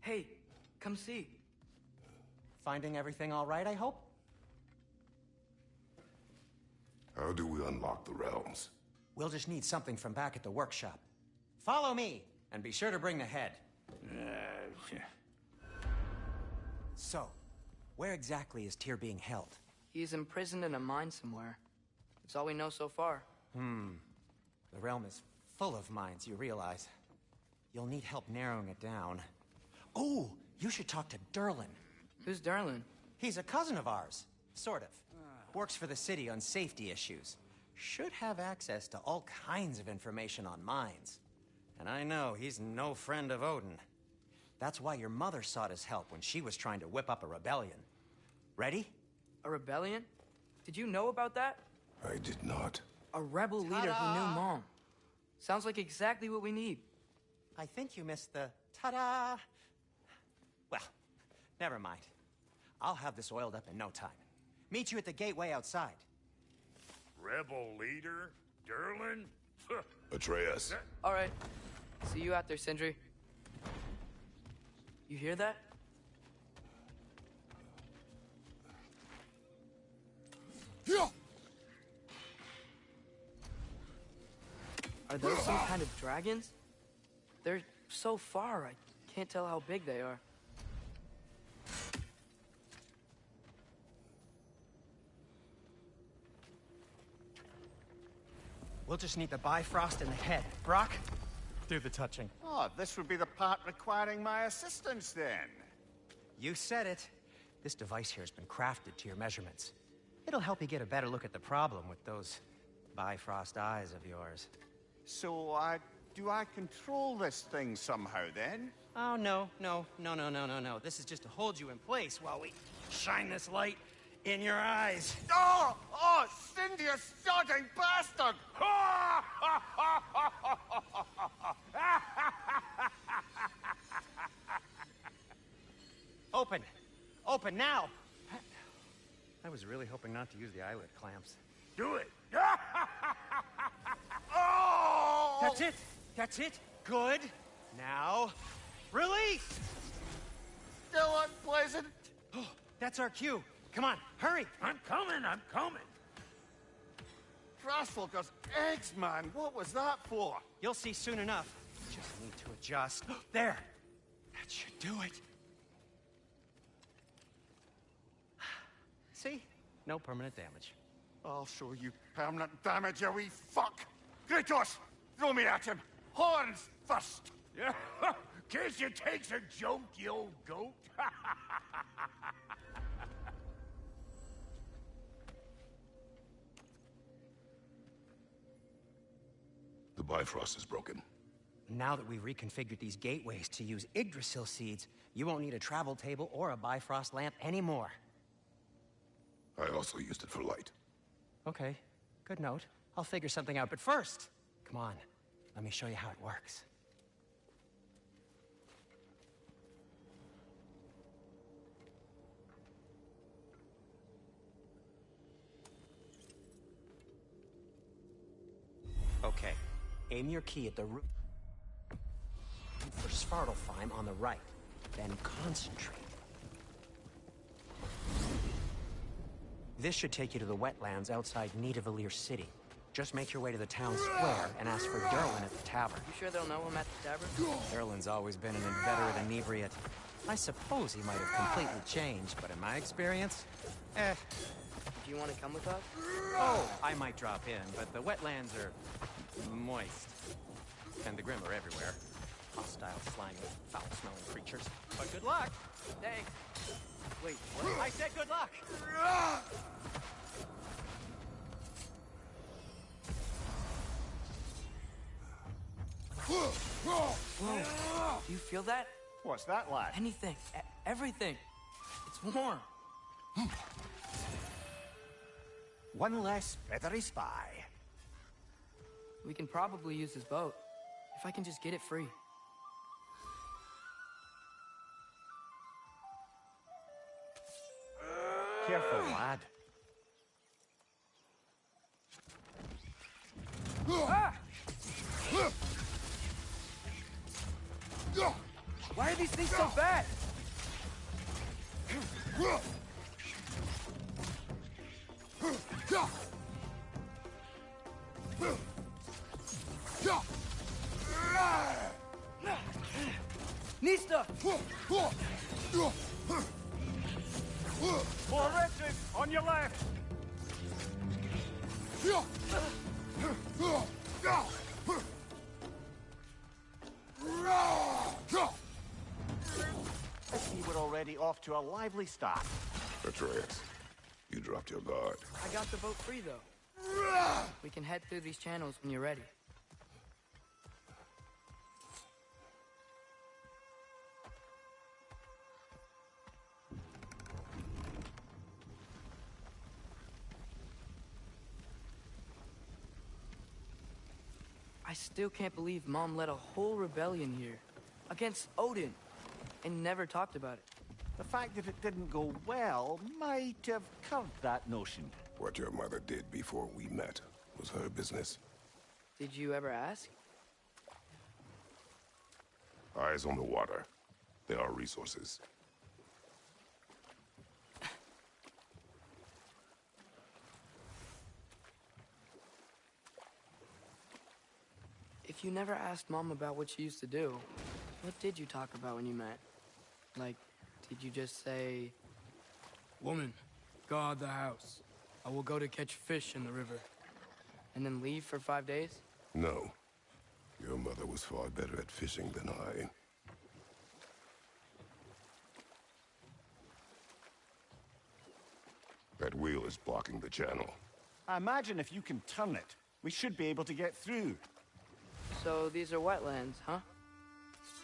Hey, come see. Finding everything all right, I hope? How do we unlock the realms? We'll just need something from back at the workshop. Follow me, and be sure to bring the head. So, where exactly is Tyr being held? He's imprisoned in a mine somewhere. That's all we know so far. The realm is full of mines, you realize. You'll need help narrowing it down. Oh, you should talk to Durlin. Who's Darlin? He's a cousin of ours, sort of. Works for the city on safety issues. Should have access to all kinds of information on mines. And I know he's no friend of Odin. That's why your mother sought his help when she was trying to whip up a rebellion. Ready? A rebellion? Did you know about that? I did not. A rebel leader who knew Mom. Sounds like exactly what we need. I think you missed the ta-da. Well, never mind. I'll have this oiled up in no time. Meet you at the gateway outside. Rebel leader? Durlin? Atreus. All right. See you out there, Sindri. You hear that? Are those some kind of dragons? They're so far, I can't tell how big they are. We'll just need the Bifrost in the head. Brock, do the touching. Oh, this would be the part requiring my assistance then. You said it. This device here has been crafted to your measurements. It'll help you get a better look at the problem with those Bifrost eyes of yours. So, do I control this thing somehow then? Oh, no. This is just to hold you in place while we shine this light in your eyes. Oh, Cindy, you sodding bastard! Open now! I was really hoping not to use the eyelid clamps. Do it! Oh! That's it! Good! Now, release! Still unpleasant. Oh, that's our cue. Come on, hurry! I'm coming! Frostfolker's eggs, man. What was that for? You'll see soon enough. Just need to adjust. There! That should do it. See? No permanent damage. I'll show you permanent damage, you wee fuck! Kratos, throw me at him! Horns first! Yeah, case you takes a joke, you old goat. The Bifrost is broken. Now that we've reconfigured these gateways to use Yggdrasil seeds, you won't need a travel table or a Bifrost lamp anymore. I also used it for light. Okay, good note. I'll figure something out, but first, come on, let me show you how it works. Okay, aim your key at the root for Svartalfheim on the right, then concentrate. This should take you to the wetlands outside Nidavellir City. Just make your way to the town square and ask for Durlin at the tavern. You sure they'll know him at the tavern? Durlin's always been an inveterate inebriate. I suppose he might have completely changed, but in my experience, Do you want to come with us? Oh, I might drop in, but the wetlands are moist. And the Grim are everywhere. Hostile, slimy, foul-smelling creatures. But good luck! Thanks. Wait, what? I said good luck! Whoa. Do you feel that? What's that, lad? Anything. Everything. It's warm. One less feathery spy. We can probably use this boat. If I can just get it free. Careful, lad. Why are these things so bad? Nista! More wretched! On your left! I see we're already off to a lively start. Atreus, you dropped your guard. I got the boat free, though. We can head through these channels when you're ready. I still can't believe Mom led a whole rebellion here. Against Odin. And never talked about it. The fact that it didn't go well might have curbed that notion. What your mother did before we met was her business. Did you ever ask? Eyes on the water. There are resources. If you never asked Mom about what she used to do, what did you talk about when you met? Like, did you just say, "Woman, guard the house. I will go to catch fish in the river," and then leave for 5 days? No. Your mother was far better at fishing than I. That wheel is blocking the channel. I imagine if you can turn it, we should be able to get through. So these are wetlands, huh?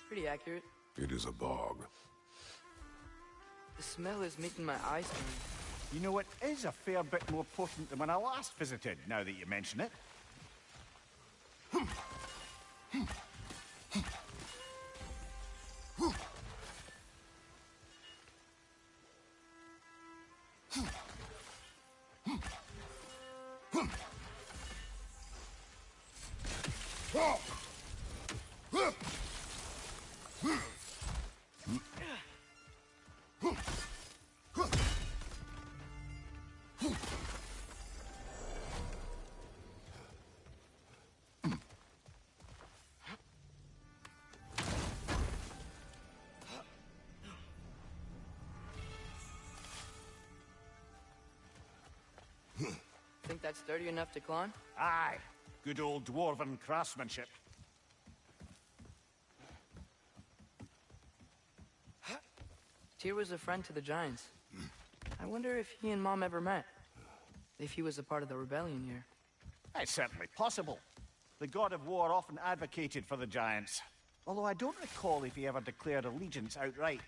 Pretty accurate. It is a bog. The smell is making my eyes burn. You know, it is a fair bit more potent than when I last visited, now that you mention it. Think that's sturdy enough to climb? Aye, good old dwarven craftsmanship. Tyr was a friend to the Giants. I wonder if he and Mom ever met. If he was a part of the rebellion here. It's certainly possible. The god of war often advocated for the Giants. Although I don't recall if he ever declared allegiance outright.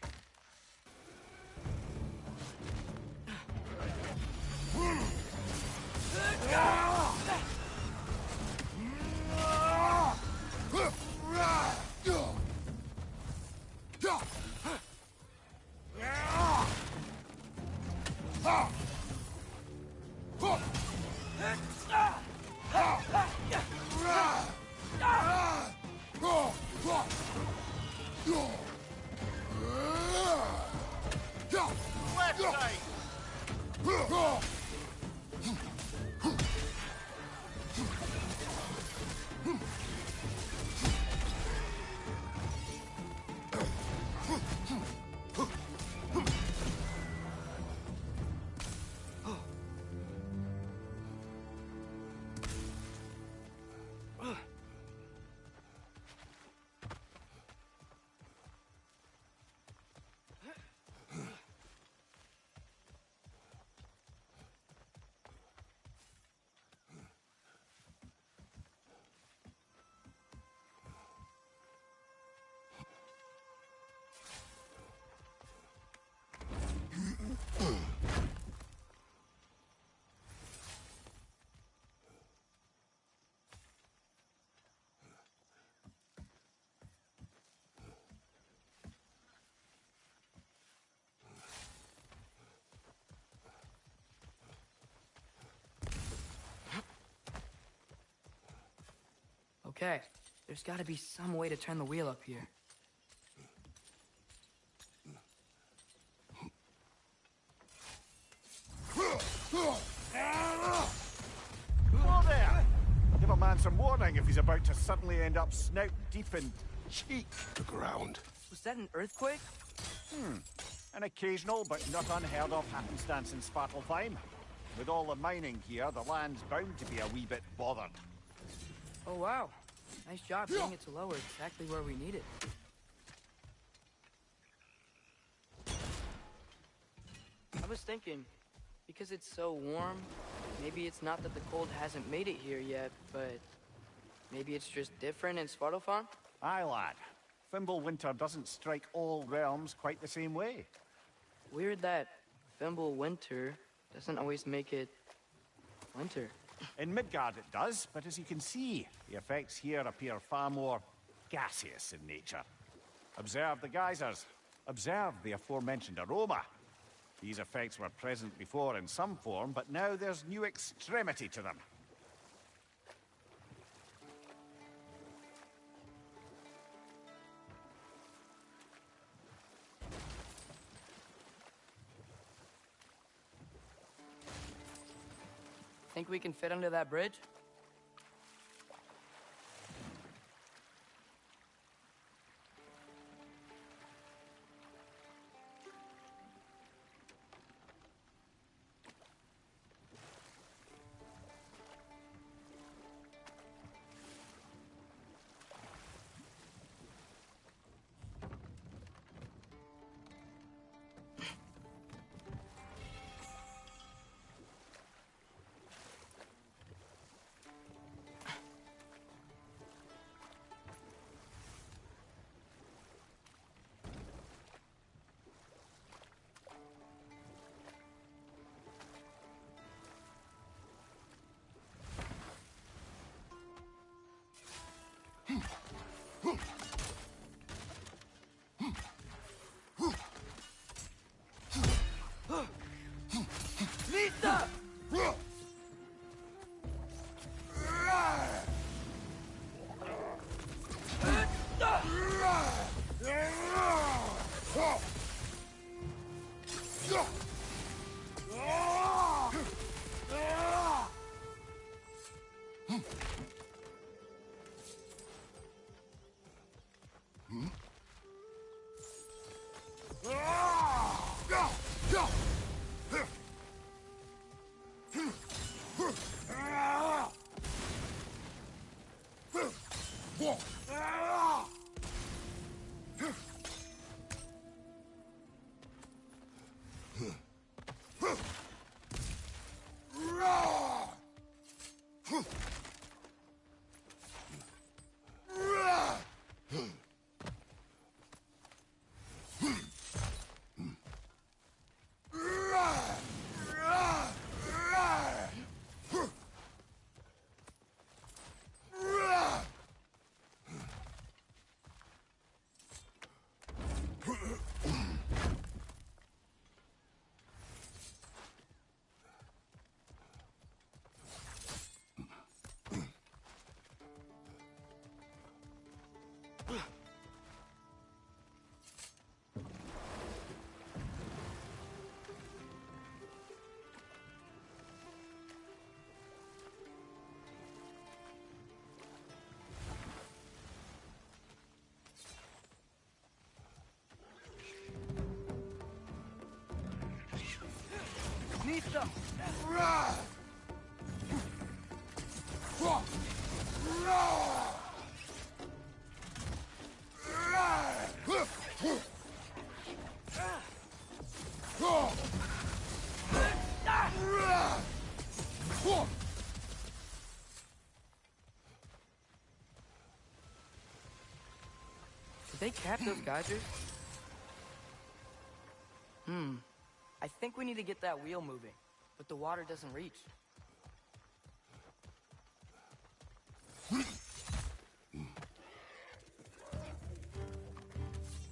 Left side! Okay, there's gotta be some way to turn the wheel up here. Whoa there! Give a man some warning if he's about to suddenly end up snout deep in cheek. The ground. Was that an earthquake? An occasional but not unheard of happenstance in Svartalfheim. With all the mining here, the land's bound to be a wee bit bothered. Oh, wow. Nice job getting it to lower exactly where we need it. I was thinking, because it's so warm, maybe it's not that the cold hasn't made it here yet, but maybe it's just different in Svartalfheim? Aye, lad. Fimbulwinter doesn't strike all realms quite the same way. Weird that Fimbulwinter doesn't always make it winter. In Midgard it does, but as you can see, the effects here appear far more gaseous in nature. Observe the geysers. Observe the aforementioned aroma. These effects were present before in some form, but now there's new extremity to them. Think we can fit under that bridge? Lisa! Lisa! Did they cap those geysers? I think we need to get that wheel moving, but the water doesn't reach.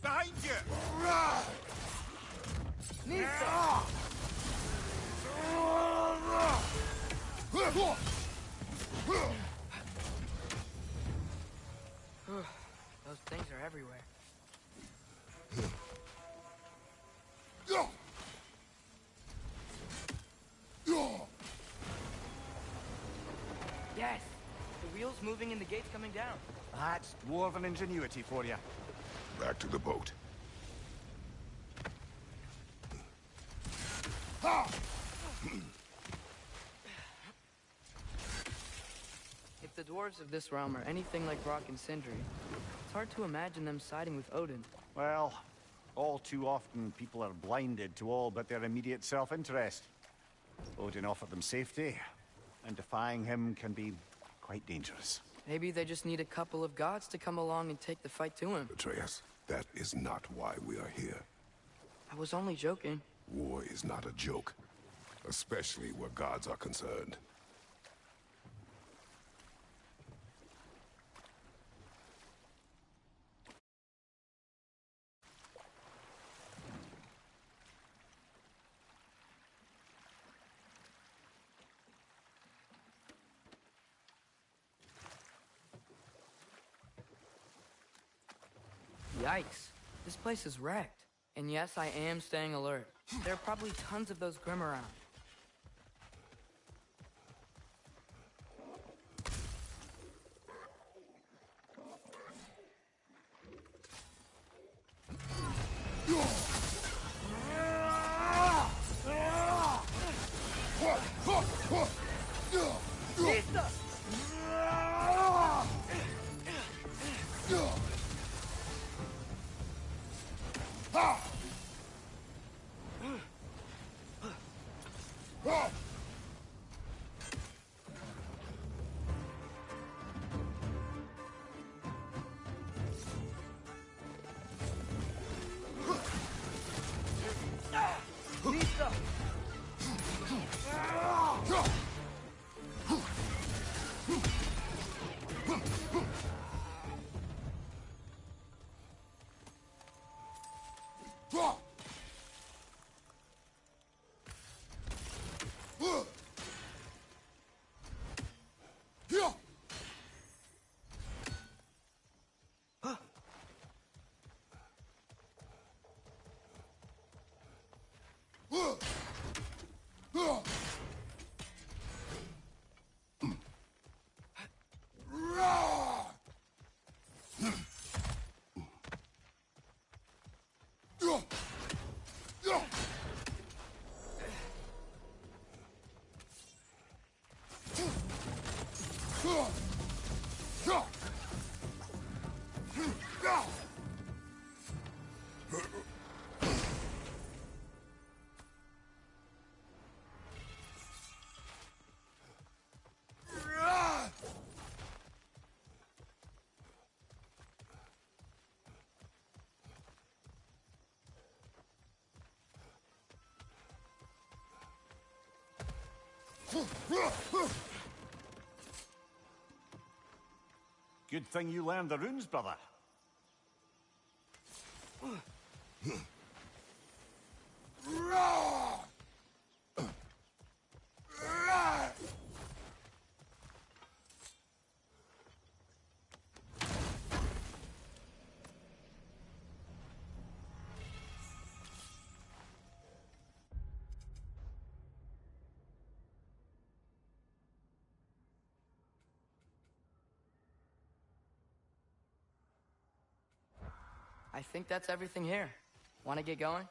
Behind you! Nisa! Those things are everywhere. walls moving and the gates coming down. That's dwarven ingenuity for you. Back to the boat. If the dwarves of this realm are anything like Brock and Sindri, it's hard to imagine them siding with Odin. Well, all too often people are blinded to all but their immediate self-interest. Odin offered them safety, and defying him can be quite dangerous. Maybe they just need a couple of gods to come along and take the fight to him. Atreus, that is not why we are here. I was only joking. War is not a joke, especially where gods are concerned. Yikes. This place is wrecked. And yes, I am staying alert. There are probably tons of those Grim around. Good thing you learned the runes, brother. I think that's everything here. Want to get going?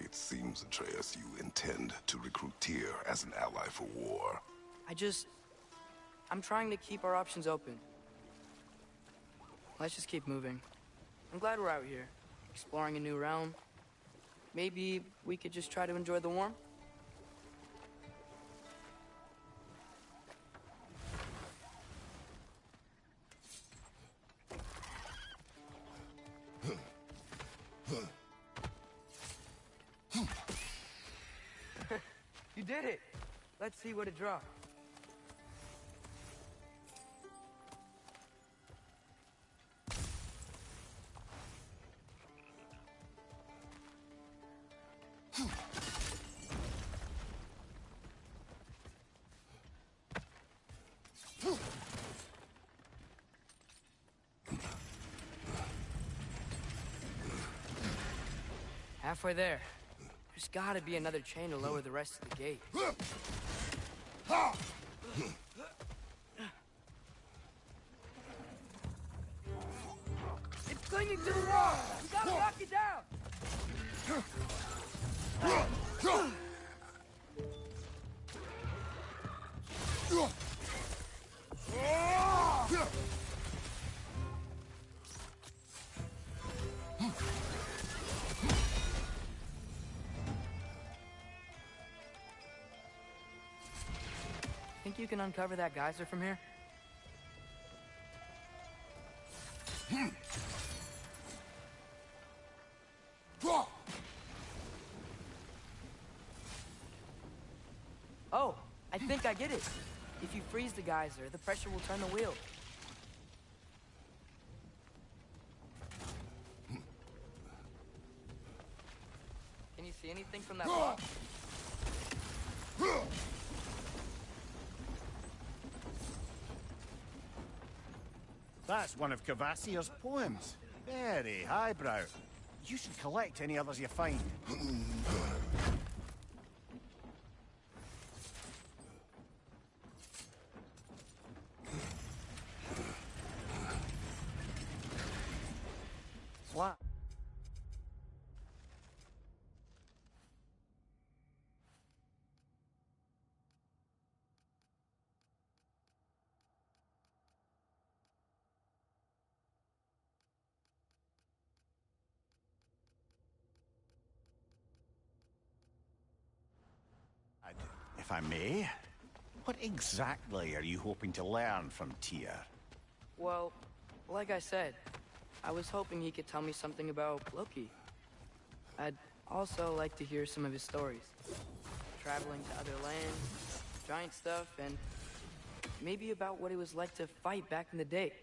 It seems, Atreus, you intend to recruit Tyr as an ally for war. I'm trying to keep our options open. Let's just keep moving. I'm glad we're out here, exploring a new realm. Maybe we could just try to enjoy the warmth? You did it! Let's see what it dropped. Halfway there. There's gotta be another chain to lower the rest of the gate. It's clinging to the wall! We gotta knock it down! Think you can uncover that geyser from here? Oh, I think I get it. If you freeze the geyser, the pressure will turn the wheel. Can you see anything from that block? That's one of Cavassier's poems. Very highbrow. You should collect any others you find. What? If I may, what exactly are you hoping to learn from Tyr? Well, like I said, I was hoping he could tell me something about Loki. I'd also like to hear some of his stories. Traveling to other lands, giant stuff, and maybe about what it was like to fight back in the day.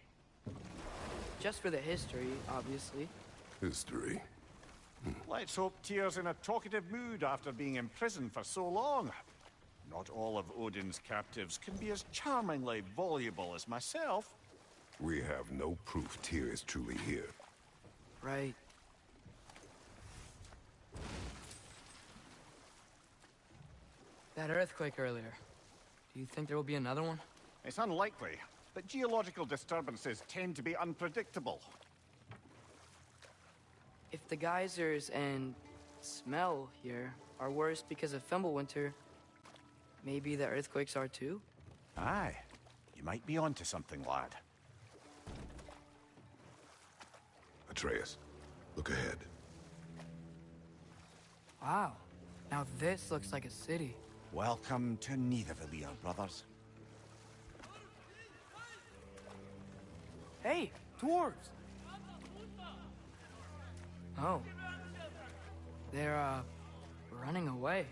Just for the history, obviously. History. Let's hope Tyr's in a talkative mood after being imprisoned for so long. Not all of Odin's captives can be as charmingly voluble as myself. We have no proof Tyr is truly here. Right. That earthquake earlier. Do you think there will be another one? It's unlikely, but geological disturbances tend to be unpredictable. If the geysers and smell here are worse because of Fimbulwinter, maybe the earthquakes are too? Aye. You might be onto something, lad. Atreus, look ahead. Wow. Now this looks like a city. Welcome to Nidavellir, brothers. Hey, dwarves! Oh. They're, running away.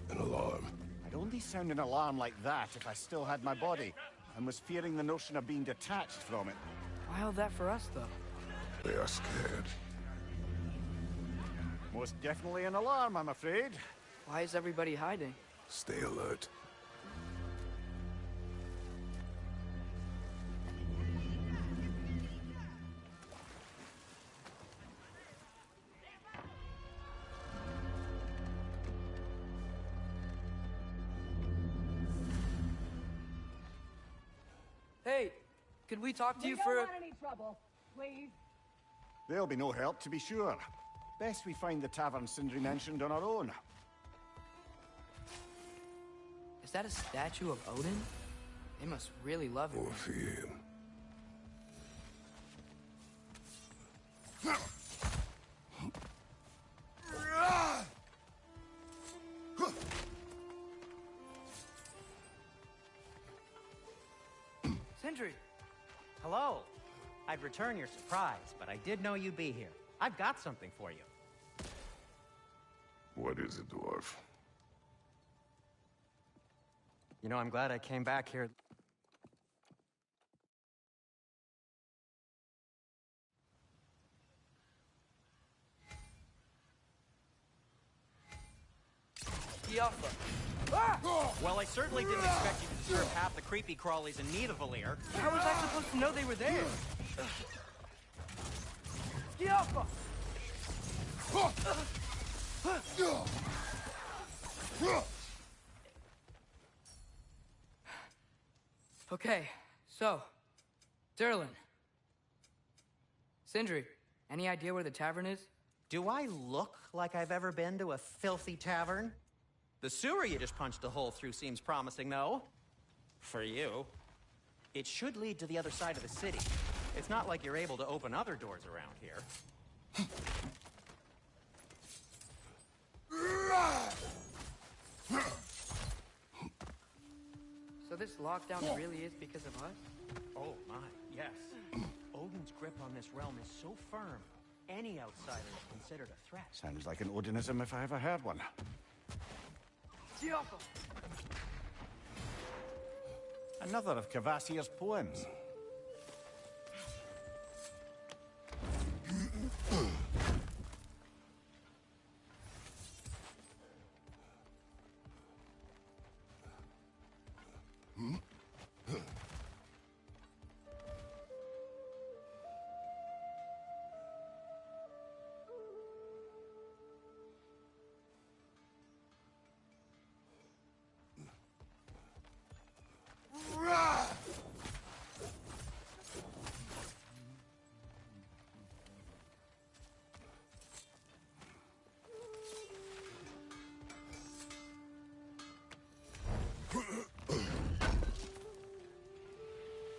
An alarm. I'd only sound an alarm like that if I still had my body, and was fearing the notion of being detached from it. Why all that for us, though? They are scared. Most definitely an alarm, I'm afraid. Why is everybody hiding? Stay alert. Hey, could we talk to you We for don't want any trouble, please. There'll be no help, to be sure. Best we find the tavern Sindri mentioned on our own. Is that a statue of Odin? They must really love Or it. fear him. Sindri! Hello. I'd return your surprise, but I did know you'd be here. I've got something for you. What is it, dwarf? You know, I'm glad I came back here. Kiafa. Well, I certainly didn't expect you to disturb half the creepy crawlies in need of Valir. How was I supposed to know they were there? Schiappa! Okay, so, Durlin. Sindri, any idea where the tavern is? Do I look like I've ever been to a filthy tavern? The sewer you just punched a hole through seems promising, though. For you. It should lead to the other side of the city. It's not like you're able to open other doors around here. So this lockdown really is because of us? Oh my, yes. Odin's grip on this realm is so firm, any outsider is considered a threat. Sounds like an Odinism if I ever heard one. Schiappa! Another of Kvasir's poems.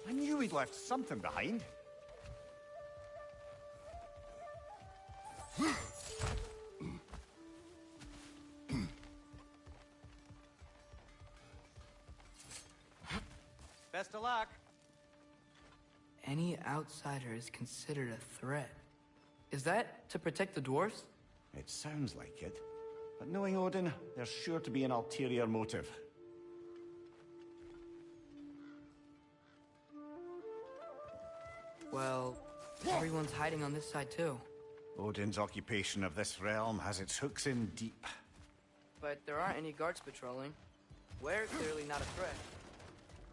I knew he'd left something behind. Best of luck. Any outsider is considered a threat. Is that to protect the dwarves? It sounds like it. But knowing Odin, there's sure to be an ulterior motive. Well, everyone's hiding on this side too. Odin's occupation of this realm has its hooks in deep. But there aren't any guards patrolling. We're clearly not a threat.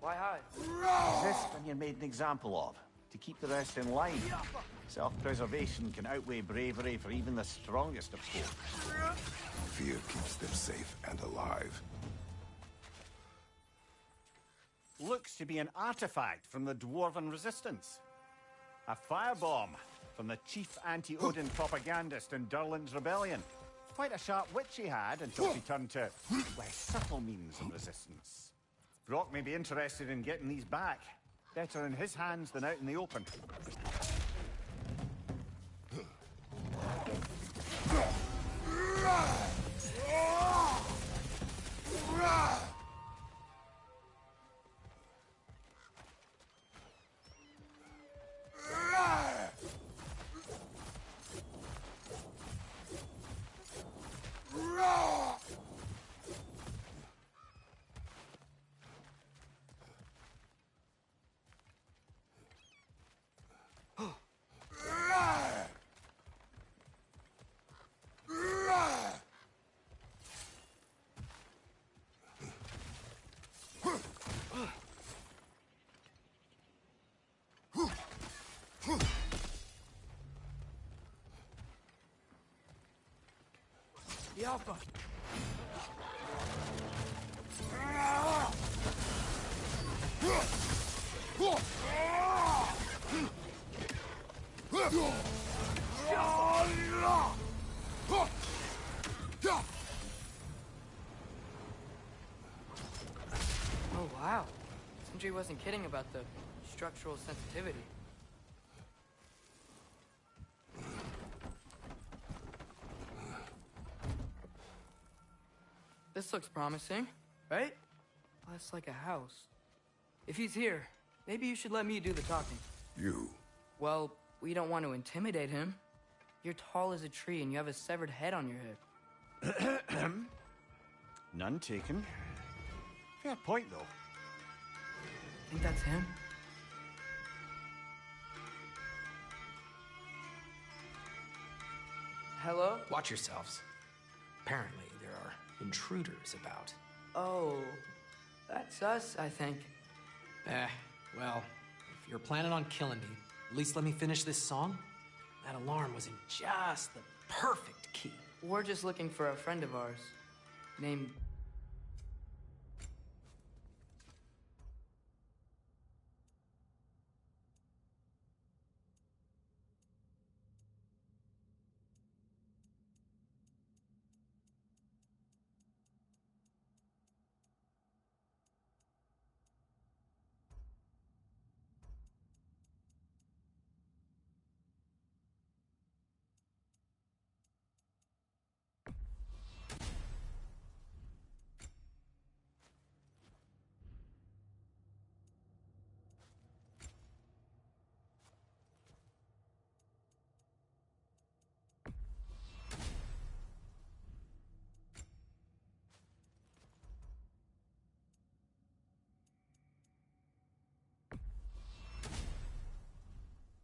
Why hide? Resist when you're made an example of, to keep the rest in line. Self-preservation can outweigh bravery for even the strongest of folk. Fear keeps them safe and alive. Looks to be an artifact from the Dwarven Resistance. A firebomb from the chief anti-Odin propagandist in Durlin's rebellion. Quite a sharp wit she had until she turned to less subtle means of resistance. Brock may be interested in getting these back. Better in his hands than out in the open. The Alpha! Oh, wow. Sindri wasn't kidding about the structural sensitivity. This looks promising, right? Less like a house. If he's here, maybe you should let me do the talking. You? Well, we don't want to intimidate him. You're tall as a tree and you have a severed head on your head. None taken. Fair point, though. Think that's him? Hello? Watch yourselves. Apparently, there are intruders about. Oh, that's us, I think. Well, if you're planning on killing me, at least let me finish this song. That alarm was in just the perfect key. We're just looking for a friend of ours named...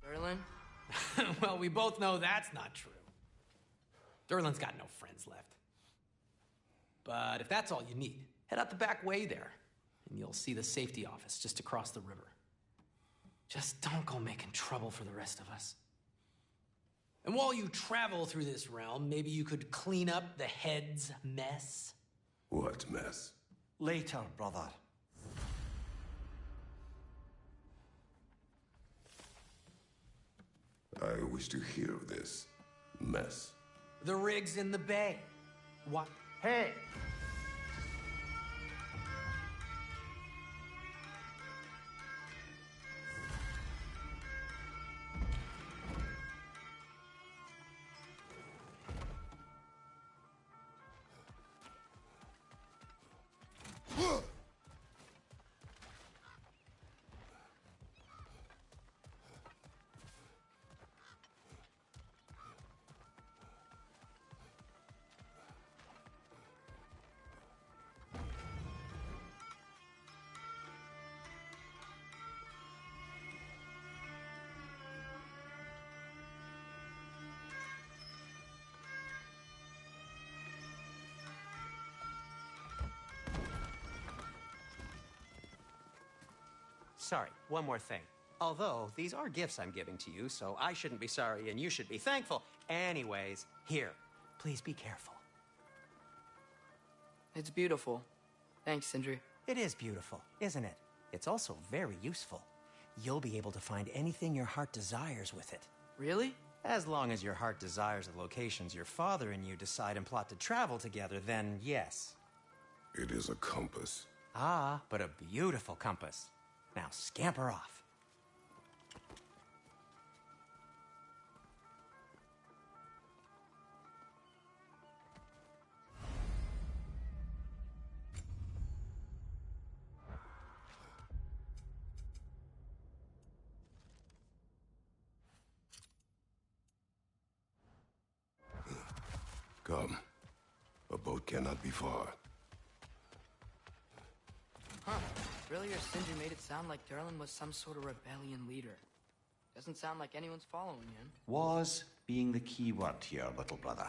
Derlin? Well, we both know that's not true. Derlin's got no friends left. But if that's all you need, head out the back way there, and you'll see the safety office just across the river. Just don't go making trouble for the rest of us. And while you travel through this realm, maybe you could clean up the head's mess? What mess? Later, brother. I wish to hear of this mess. The rig's in the bay. What? Hey! Sorry, one more thing. Although, these are gifts I'm giving to you, so I shouldn't be sorry and you should be thankful. Anyways, here, please be careful. It's beautiful. Thanks, Sindri. It is beautiful, isn't it? It's also very useful. You'll be able to find anything your heart desires with it. Really? As long as your heart desires the locations your father and you decide and plot to travel together, then yes. It is a compass. Ah, but a beautiful compass. Now scamper off. Come. A boat cannot be far. Huh. Earlier, Sindri made it sound like Derlin was some sort of rebellion leader. Doesn't sound like anyone's following him. Was being the key word here, little brother.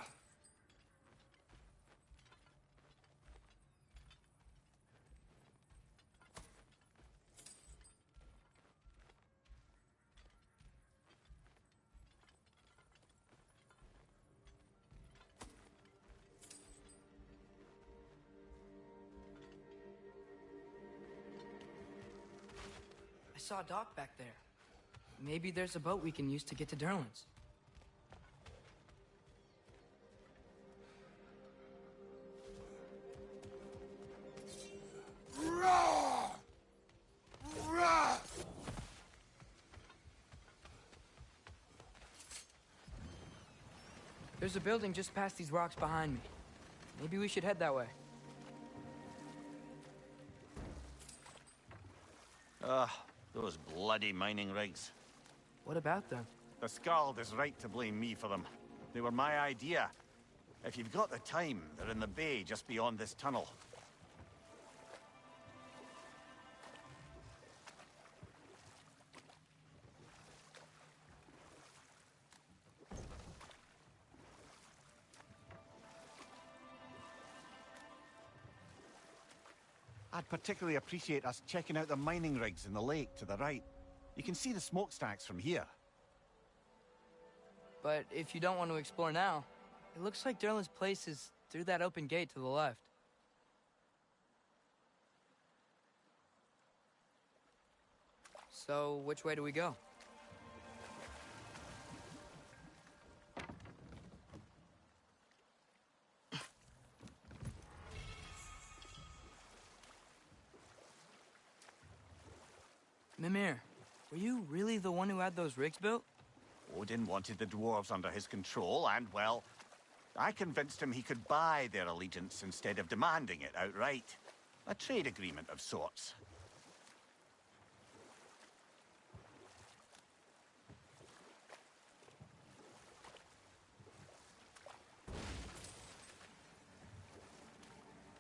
I saw a dock back there. Maybe there's a boat we can use to get to Derlin's. There's a building just past these rocks behind me. Maybe we should head that way. Those bloody mining rigs. What about them? The Skald is right to blame me for them. They were my idea. If you've got the time, they're in the bay just beyond this tunnel. I'd particularly appreciate us checking out the mining rigs in the lake to the right. You can see the smokestacks from here. But if you don't want to explore now, it looks like Derlin's place is through that open gate to the left. So, which way do we go? Mimir, were you really the one who had those rigs built? Odin wanted the dwarves under his control, and, well, I convinced him he could buy their allegiance instead of demanding it outright. A trade agreement of sorts.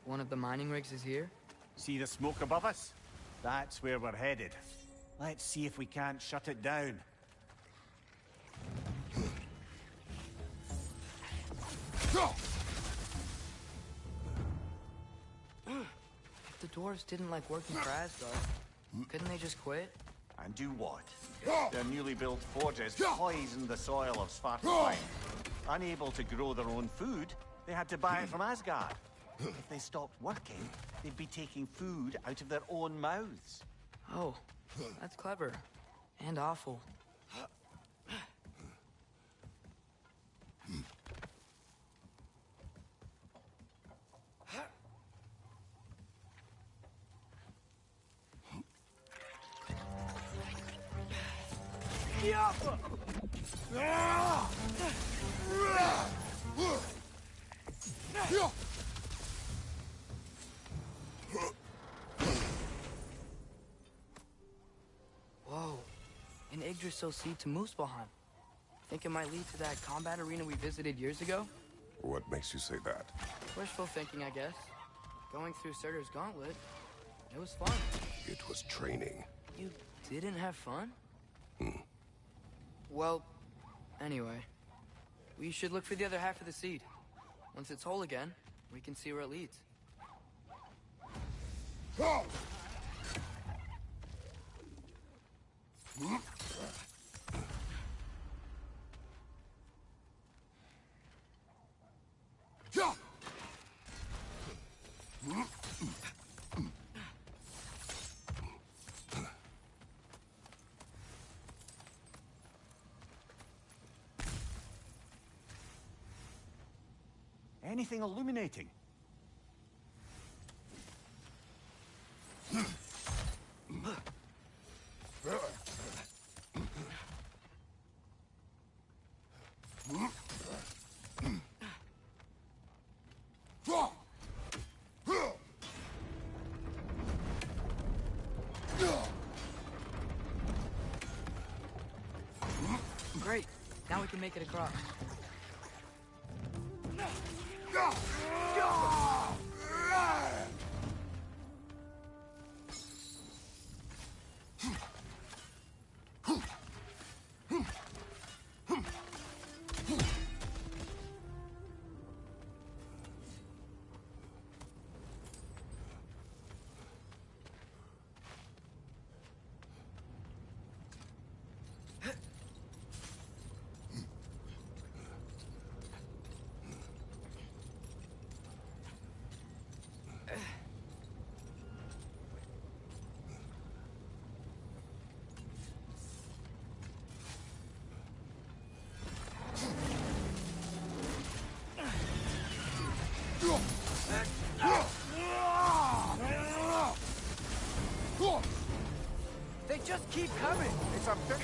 One of the mining rigs is here? See the smoke above us? That's where we're headed. Let's see if we can't shut it down. If the dwarves didn't like working for Asgard, couldn't they just quit? And do what? Their newly built forges poisoned the soil of Svartalfheim. Unable to grow their own food, they had to buy it from Asgard. If they stopped working, they'd be taking food out of their own mouths. Oh, that's clever. And awful. Whoa, an Yggdrasil seed to Muspelheim. Think it might lead to that combat arena we visited years ago? What makes you say that? Wishful thinking, I guess. Going through Surtur's gauntlet, it was fun. It was training. You didn't have fun? Well, anyway, we should look for the other half of the seed. Once it's whole again, we can see where it leads. Anything illuminating? Great, now we can make it across. They just keep coming. It's a bit...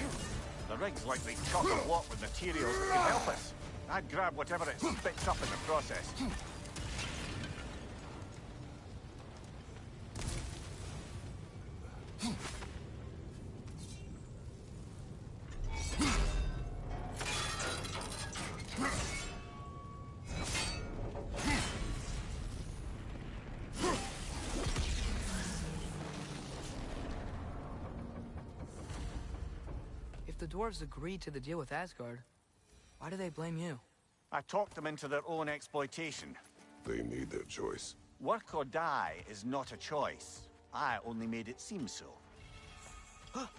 The rig's likely chock-a-block with materials that can help us. I'd grab whatever it spits up in the process. If the dwarves agreed to the deal with Asgard, why do they blame you? I talked them into their own exploitation. They made their choice. Work or die is not a choice. I only made it seem so.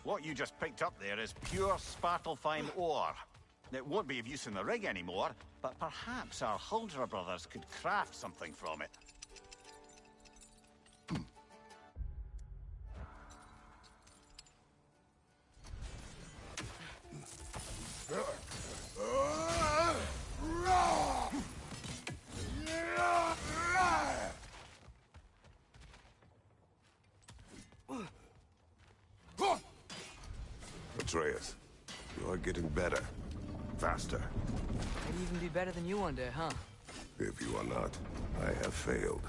What you just picked up there is pure Svartalfheim ore. It won't be of use in the rig anymore, but perhaps our Huldra brothers could craft something from it. Atreus, you are getting better. Faster. Maybe even be better than you one day, huh? If you are not, I have failed.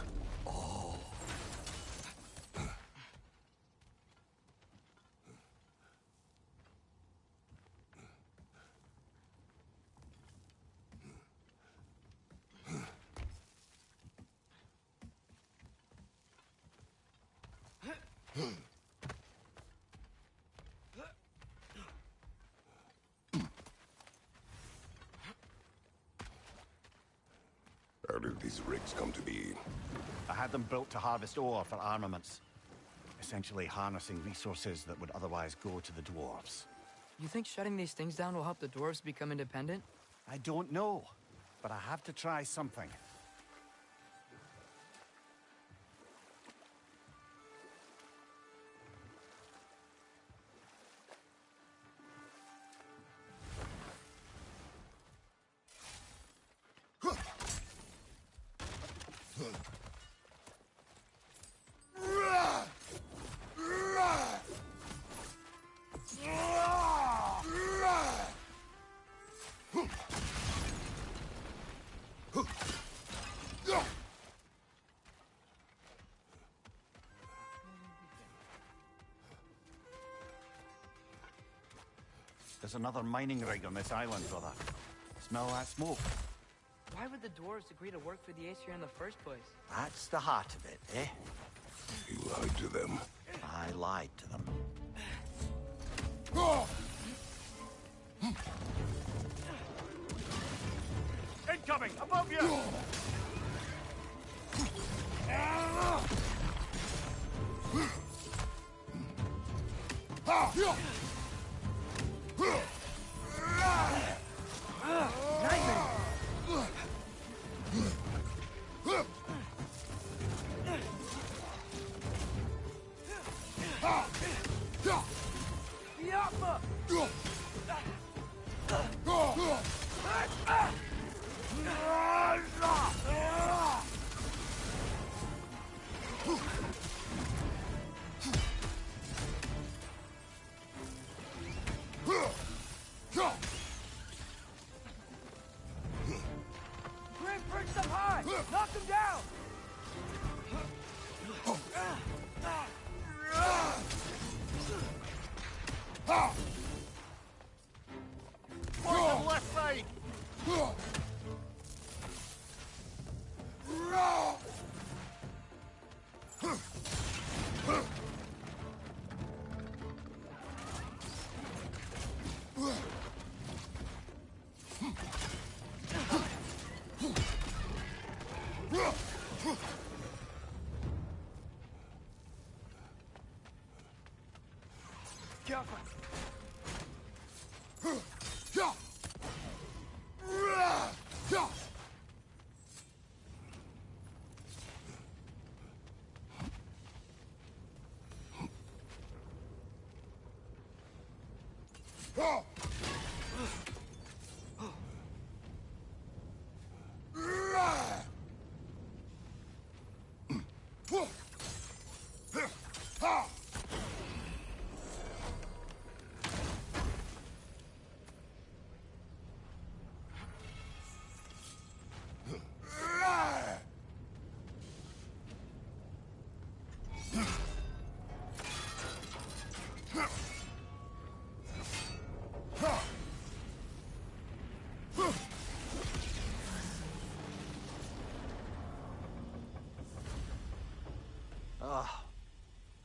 How did these rigs come to be? I had them built to harvest ore for armaments. Essentially harnessing resources that would otherwise go to the dwarves. You think shutting these things down will help the dwarves become independent? I don't know, but I have to try something. There's another mining rig on this island, brother. Smell that smoke? Why would the dwarves agree to work for the Aesir in the first place? That's the heart of it, eh? You lied to them. I lied to them. Incoming! Above you! Perched up high! Knock them down! On the left side!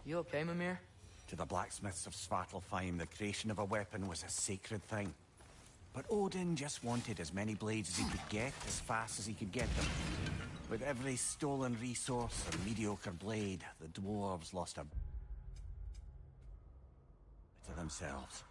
You okay, Mimir? To the blacksmiths of Svartalfheim, the creation of a weapon was a sacred thing. But Odin just wanted as many blades as he could get, as fast as he could get them. With every stolen resource and mediocre blade, the dwarves lost a to themselves.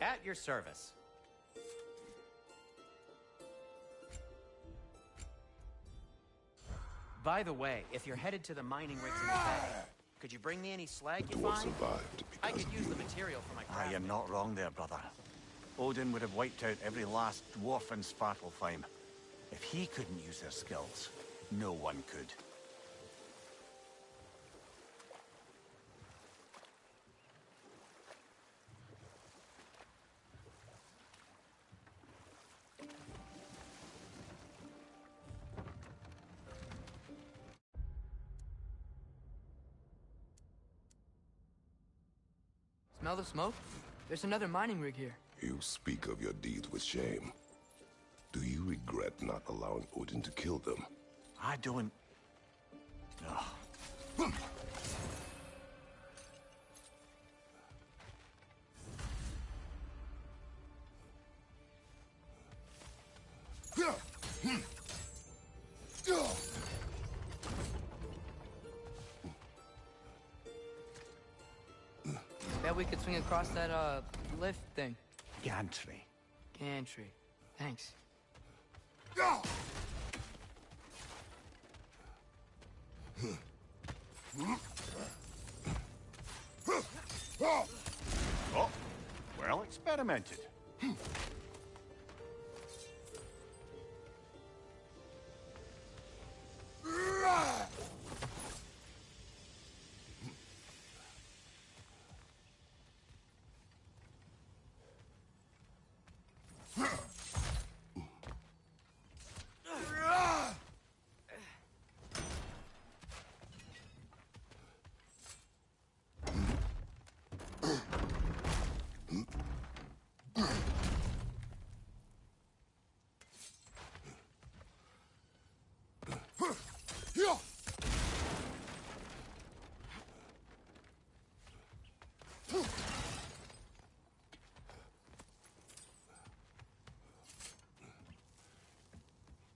At your service. By the way, if you're headed to the mining rigs in the bay, could you bring me any slag you Dwarf find? survived I because could use the material for my Ah, craft. you're not wrong there, brother. Odin would have wiped out every last dwarf in Svartalfheim. If he couldn't use their skills, no one could. Smell the smoke? There's another mining rig here. You speak of your deeds with shame. Do you regret not allowing Odin to kill them? I don't... No. Bet we could swing across that, lift thing. Gantry. Gantry. Thanks. Oh, well experimented.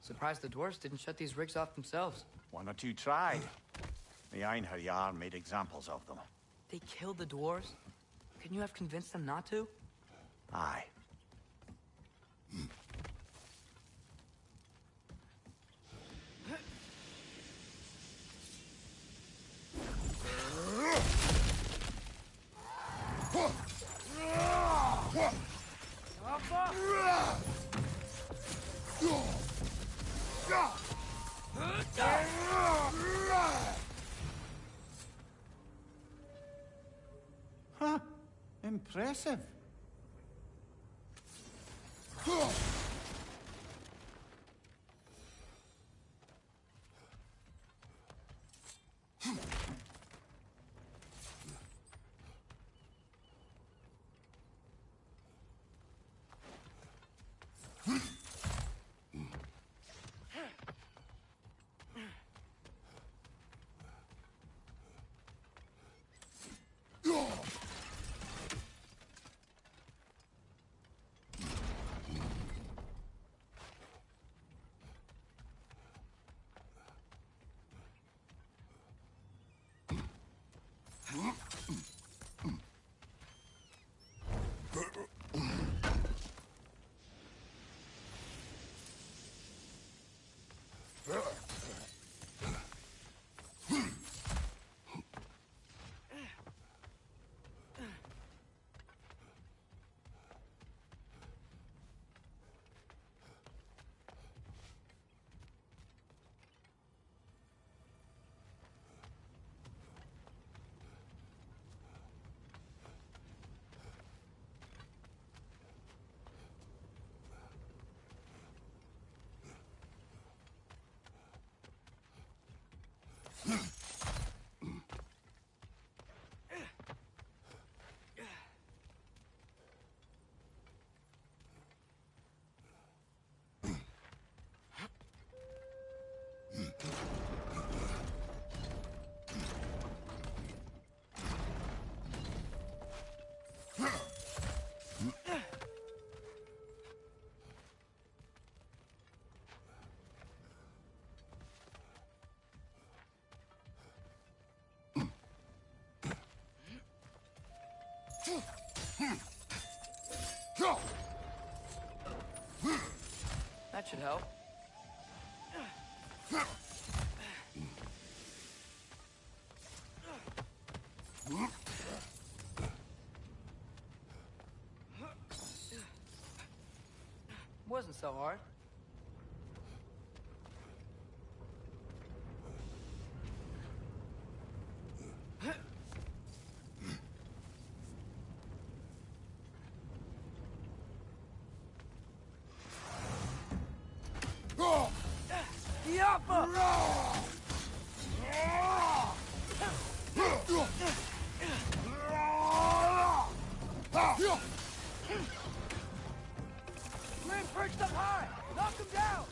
Surprised the dwarves didn't shut these rigs off themselves. One or two tried. The Einherjar made examples of them. They killed the dwarves? Couldn't you have convinced them not to? Aye. Huh. Impressive. That should help. Wasn't so hard. Limb perched up high! Knock him down!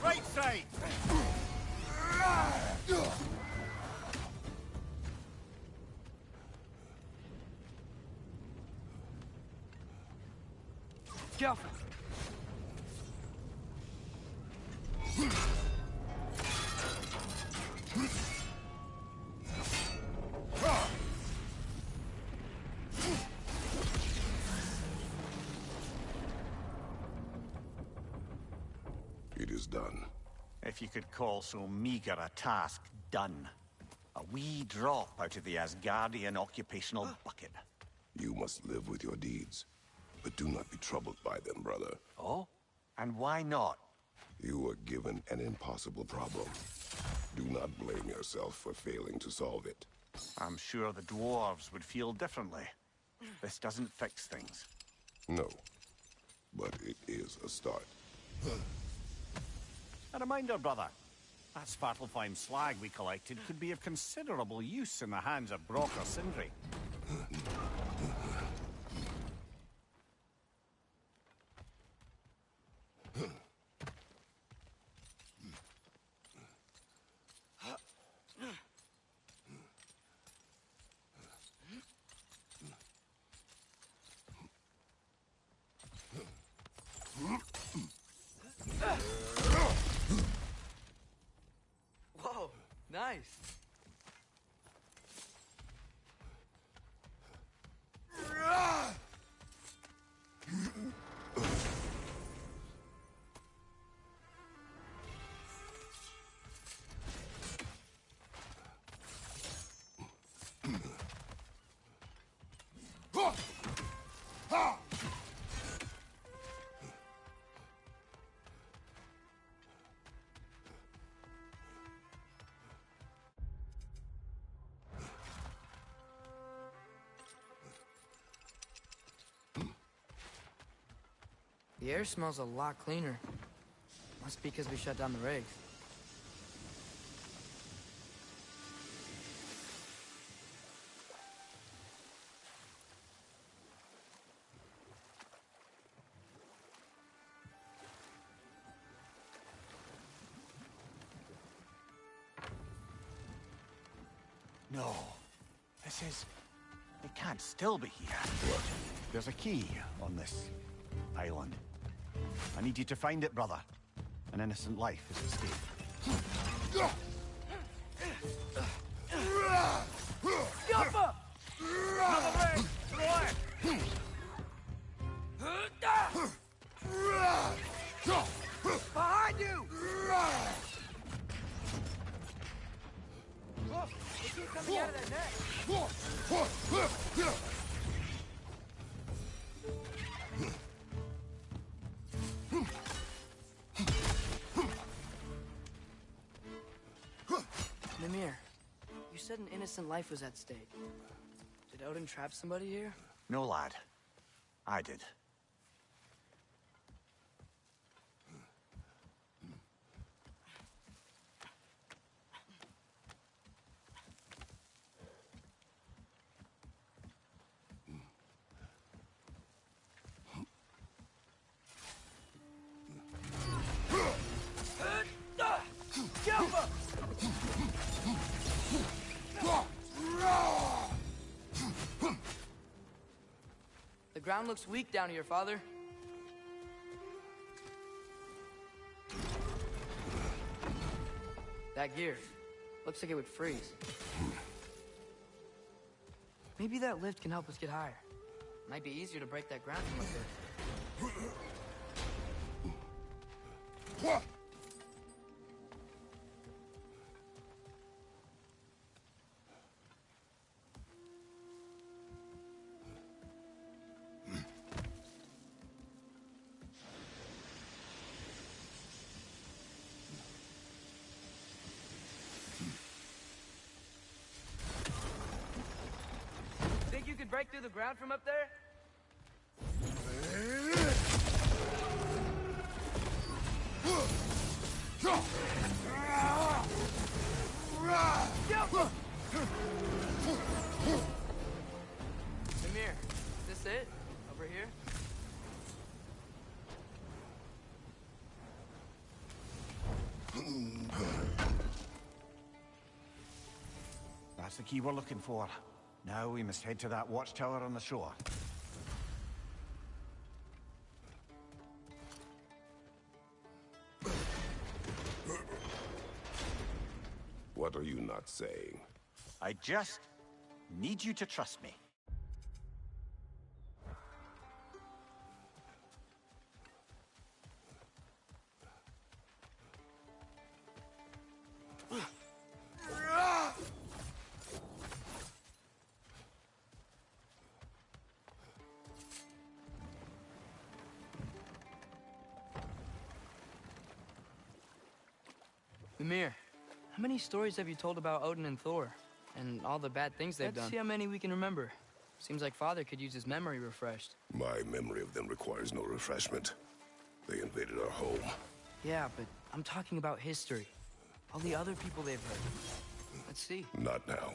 Right side! Careful! It is done. If you could call so meager a task done. A wee drop out of the Asgardian occupational bucket. You must live with your deeds, but do not be troubled by them, brother. Oh? And why not? You were given an impossible problem. Do not blame yourself for failing to solve it. I'm sure the dwarves would feel differently. This doesn't fix things. No, but it is a start. A reminder, brother. That Svartalfheim slag we collected could be of considerable use in the hands of Brock or Sindri. Whoa, nice. The air smells a lot cleaner. Must be because we shut down the rigs. No. This is... It can't still be here. What? There's a key on this island. I need you to find it, brother. An innocent life is at stake. Scupper! Behind you! Look, they keep coming out of that net. Mimir, you said an innocent life was at stake. Did Odin trap somebody here? No, lad. I did. The ground looks weak down here, Father. That gear. Looks like it would freeze. Maybe that lift can help us get higher. Might be easier to break that ground from up there. Think you could break through the ground from up there? Amir, is this it? Over here? That's the key we're looking for. Now we must head to that watchtower on the shore. What are you not saying? I just need you to trust me. Mimir, how many stories have you told about Odin and Thor? And all the bad things they've done? Let's see how many we can remember. Seems like Father could use his memory refreshed. My memory of them requires no refreshment. They invaded our home. Yeah, but I'm talking about history. All the other people they've hurt. Let's see. Not now.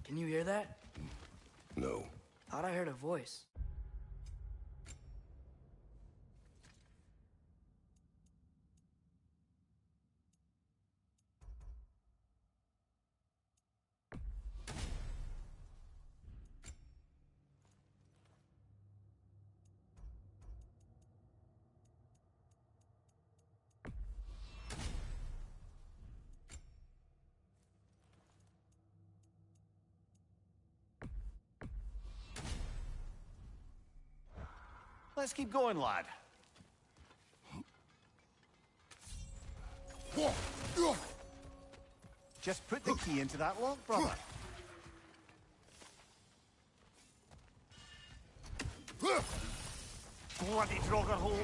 Can you hear that? No. Thought I heard a voice. Let's keep going, lad. Just put the key into that lock, brother. Bloody Draugr holes.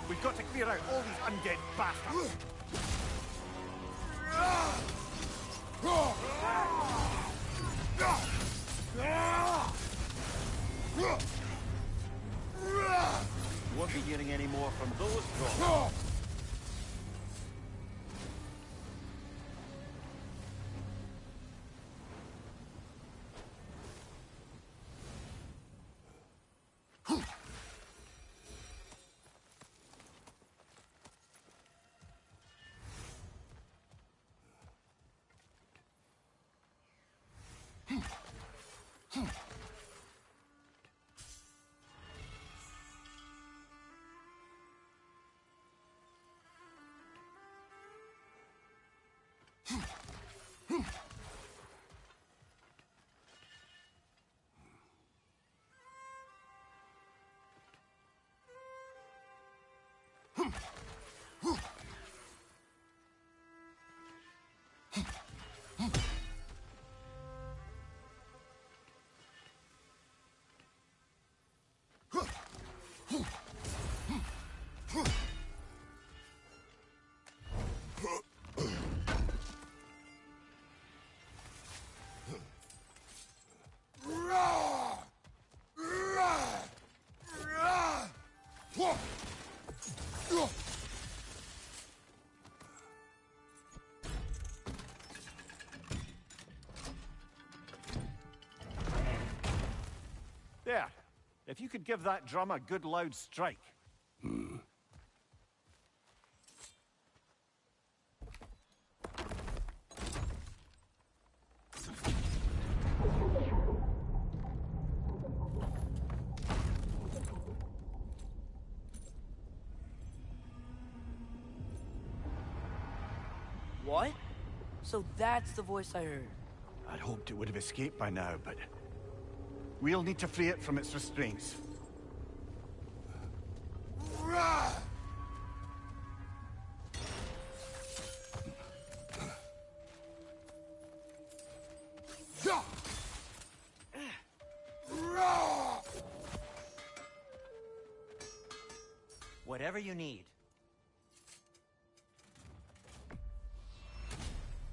We've got to clear out all these undead bastards. Won't be hearing any more from those Draugr. There. If you could give that drum a good loud strike. What? So that's the voice I heard. I'd hoped it would have escaped by now, but... we'll need to free it from its restraints. Whatever you need.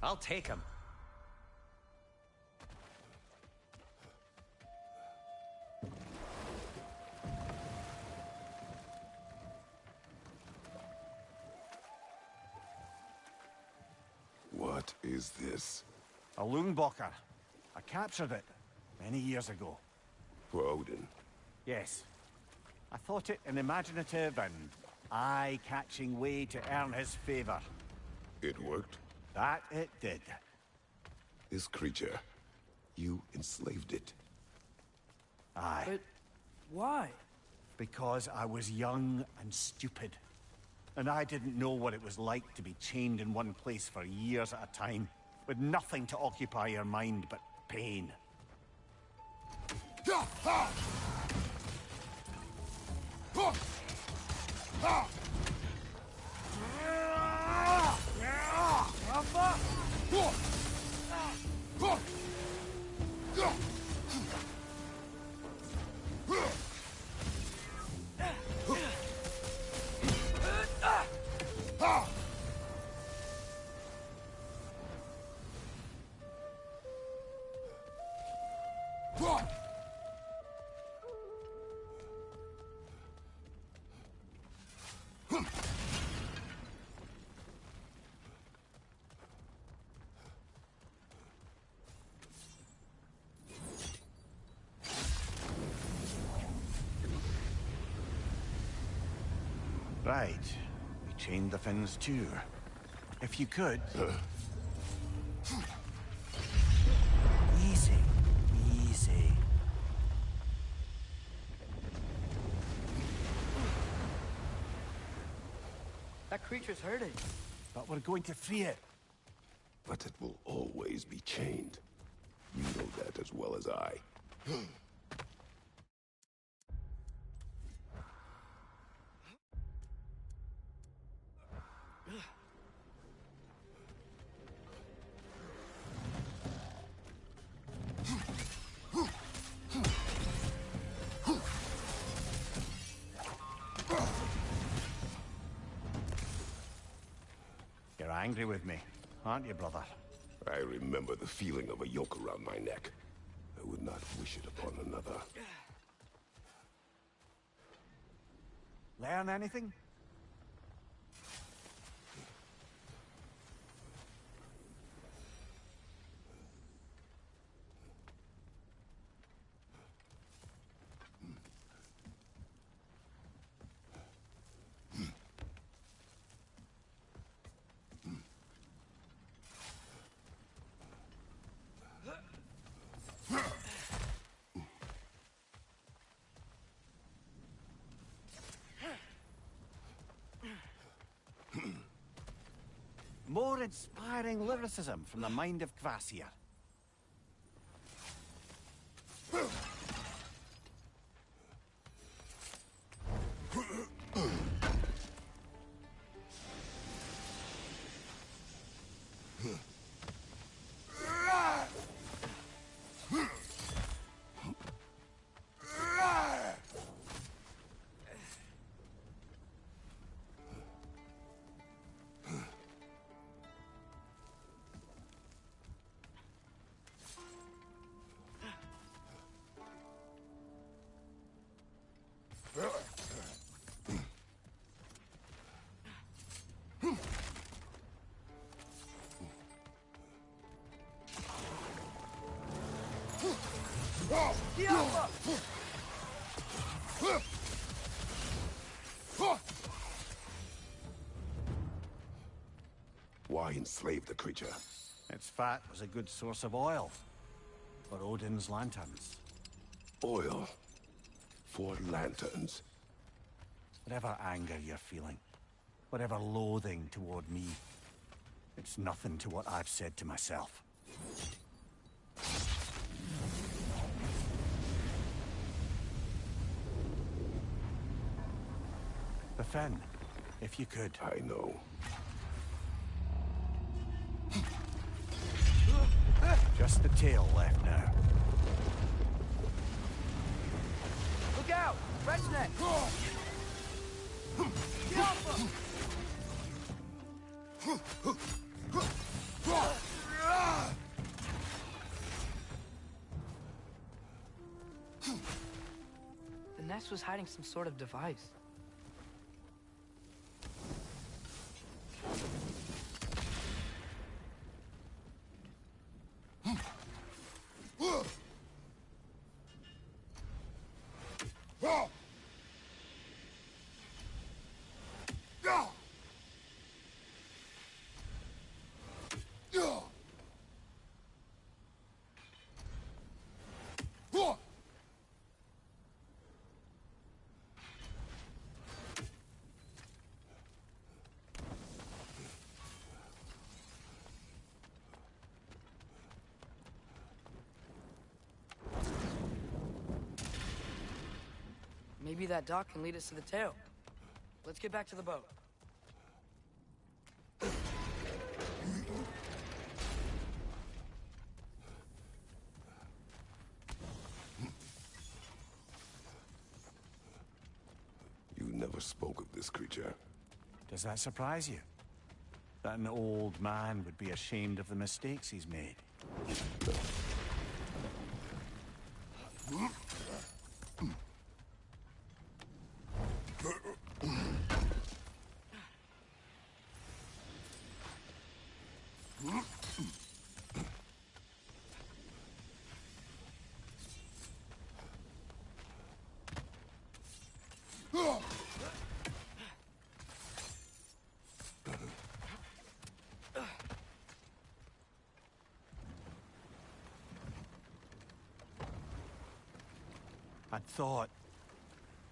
I'll take him. What is this? A Loonbocker. I captured it many years ago. For Odin. Yes. I thought it an imaginative and eye-catching way to earn his favor. It worked? That it did. This creature, you enslaved it. Aye. But why? Because I was young and stupid. And I didn't know what it was like to be chained in one place for years at a time, with nothing to occupy your mind but pain. Right. We chained the fins too. If you could... Easy. Easy. That creature's hurting. But we're going to free it. But it will always be chained. You know that as well as I. You're angry with me, aren't you, brother? I remember the feeling of a yoke around my neck. I would not wish it upon another. Learn anything? More inspiring lyricism from the mind of Kvasir. Why enslave the creature? Its fat was a good source of oil for Odin's lanterns. Oil. For lanterns. Whatever anger you're feeling, whatever loathing toward me, It's nothing to what I've said to myself. The fin, if you could. I know. Just the tail left now. Look out! Redneck! Get off him! The nest was hiding some sort of device. Maybe that dock can lead us to the tail. Let's get back to the boat. You never spoke of this creature. Does that surprise you? That an old man would be ashamed of the mistakes he's made?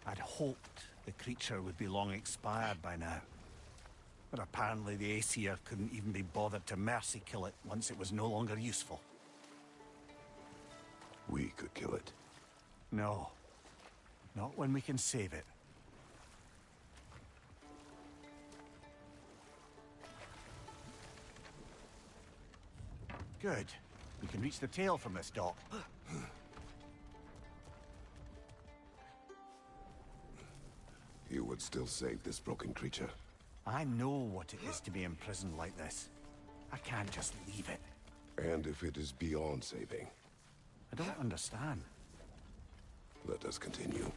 I'd hoped the creature would be long expired by now. But apparently the Aesir couldn't even be bothered to mercy kill it once it was no longer useful. We could kill it. No. Not when we can save it. Good. We can reach the tail from this dock. You would still save this broken creature. I know what it is to be imprisoned like this. I can't just leave it. And if it is beyond saving, I don't understand. let us continue.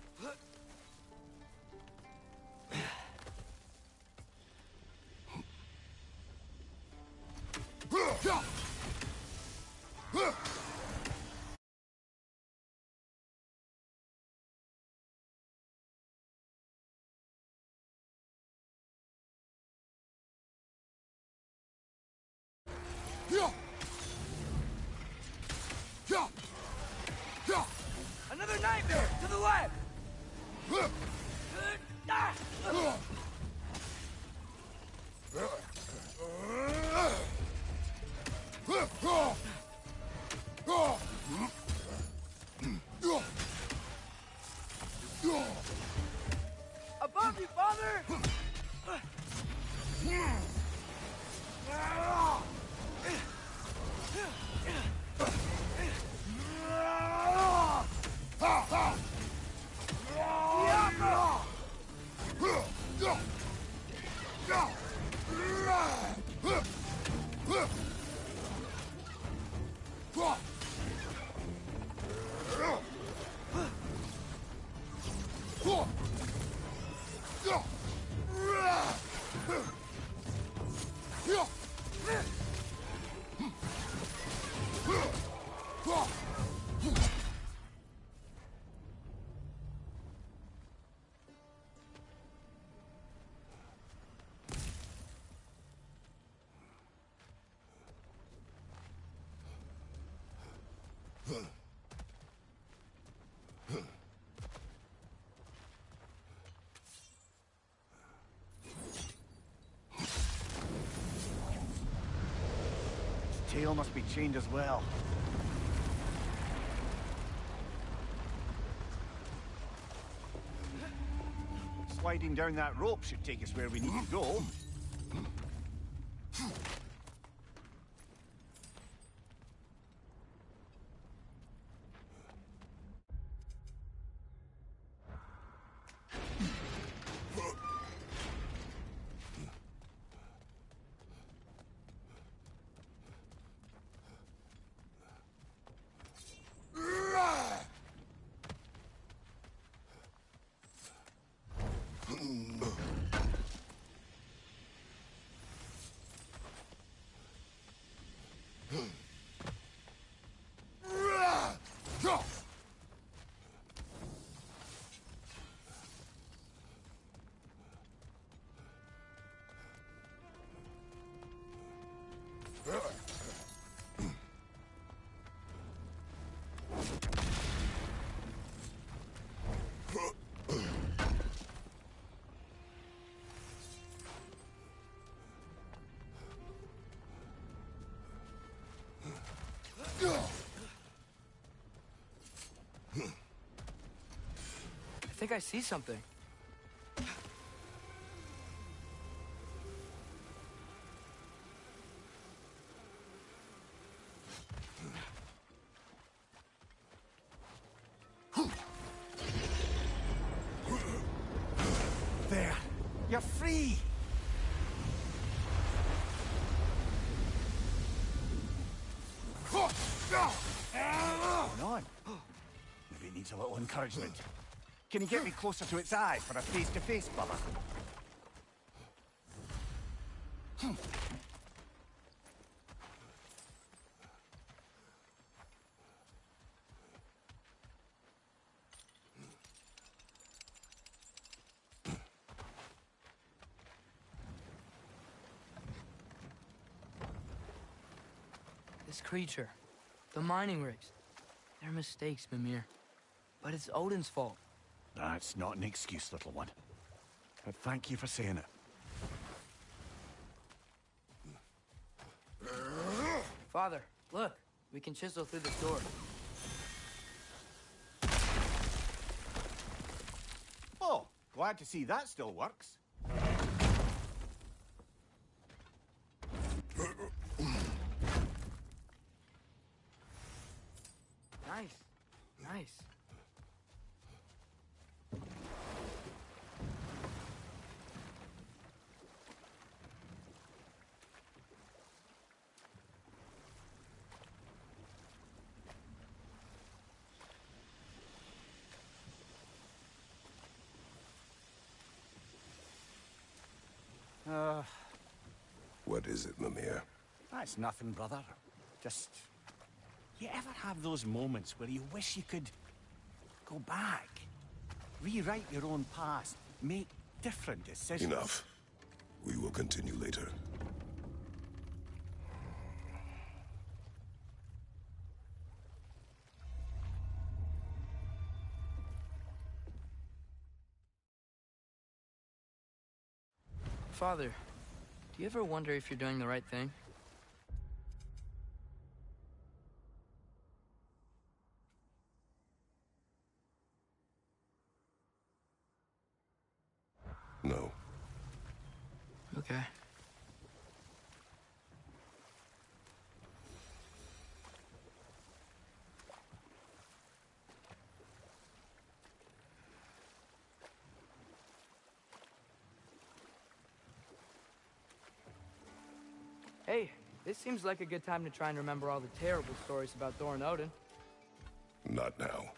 Another nightmare! To the left! Above you, father! tail must be chained as well. Sliding down that rope should take us where we need to go. I think I see something. There! You're free! Hold on. Maybe it needs a little encouragement. Can you get me closer to its eye for a face-to-face, brother? This creature, the mining rigs, they're mistakes, Mimir. But it's Odin's fault. That's not an excuse, little one. But thank you for saying it. Father, look. We can chisel through this door. Oh, glad to see that still works. Nice. Nice. What is it, Mimir? That's nothing, brother. Just... You ever have those moments where you wish you could go back? Rewrite your own past, make different decisions? Enough. We will continue later. Father, do you ever wonder if you're doing the right thing? No. Okay. Hey, this seems like a good time to try and remember all the terrible stories about Thor and Odin. Not now.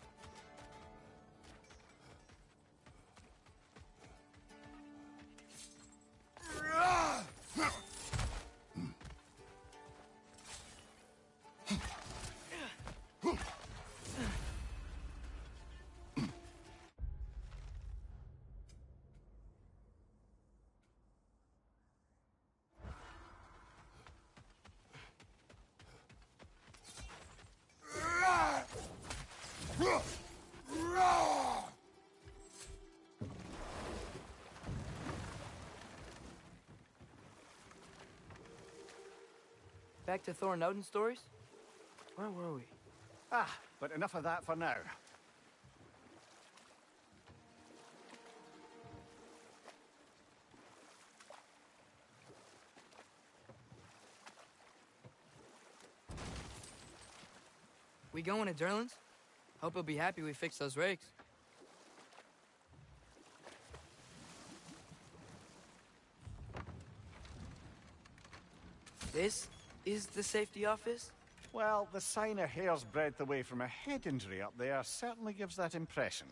Back to Thor and Odin stories? Where were we? Ah, but enough of that for now. We going to Durlin's? Hope he'll be happy we fixed those rakes. This is the safety office? Well, the sign a hair's breadth away from a head injury up there certainly gives that impression.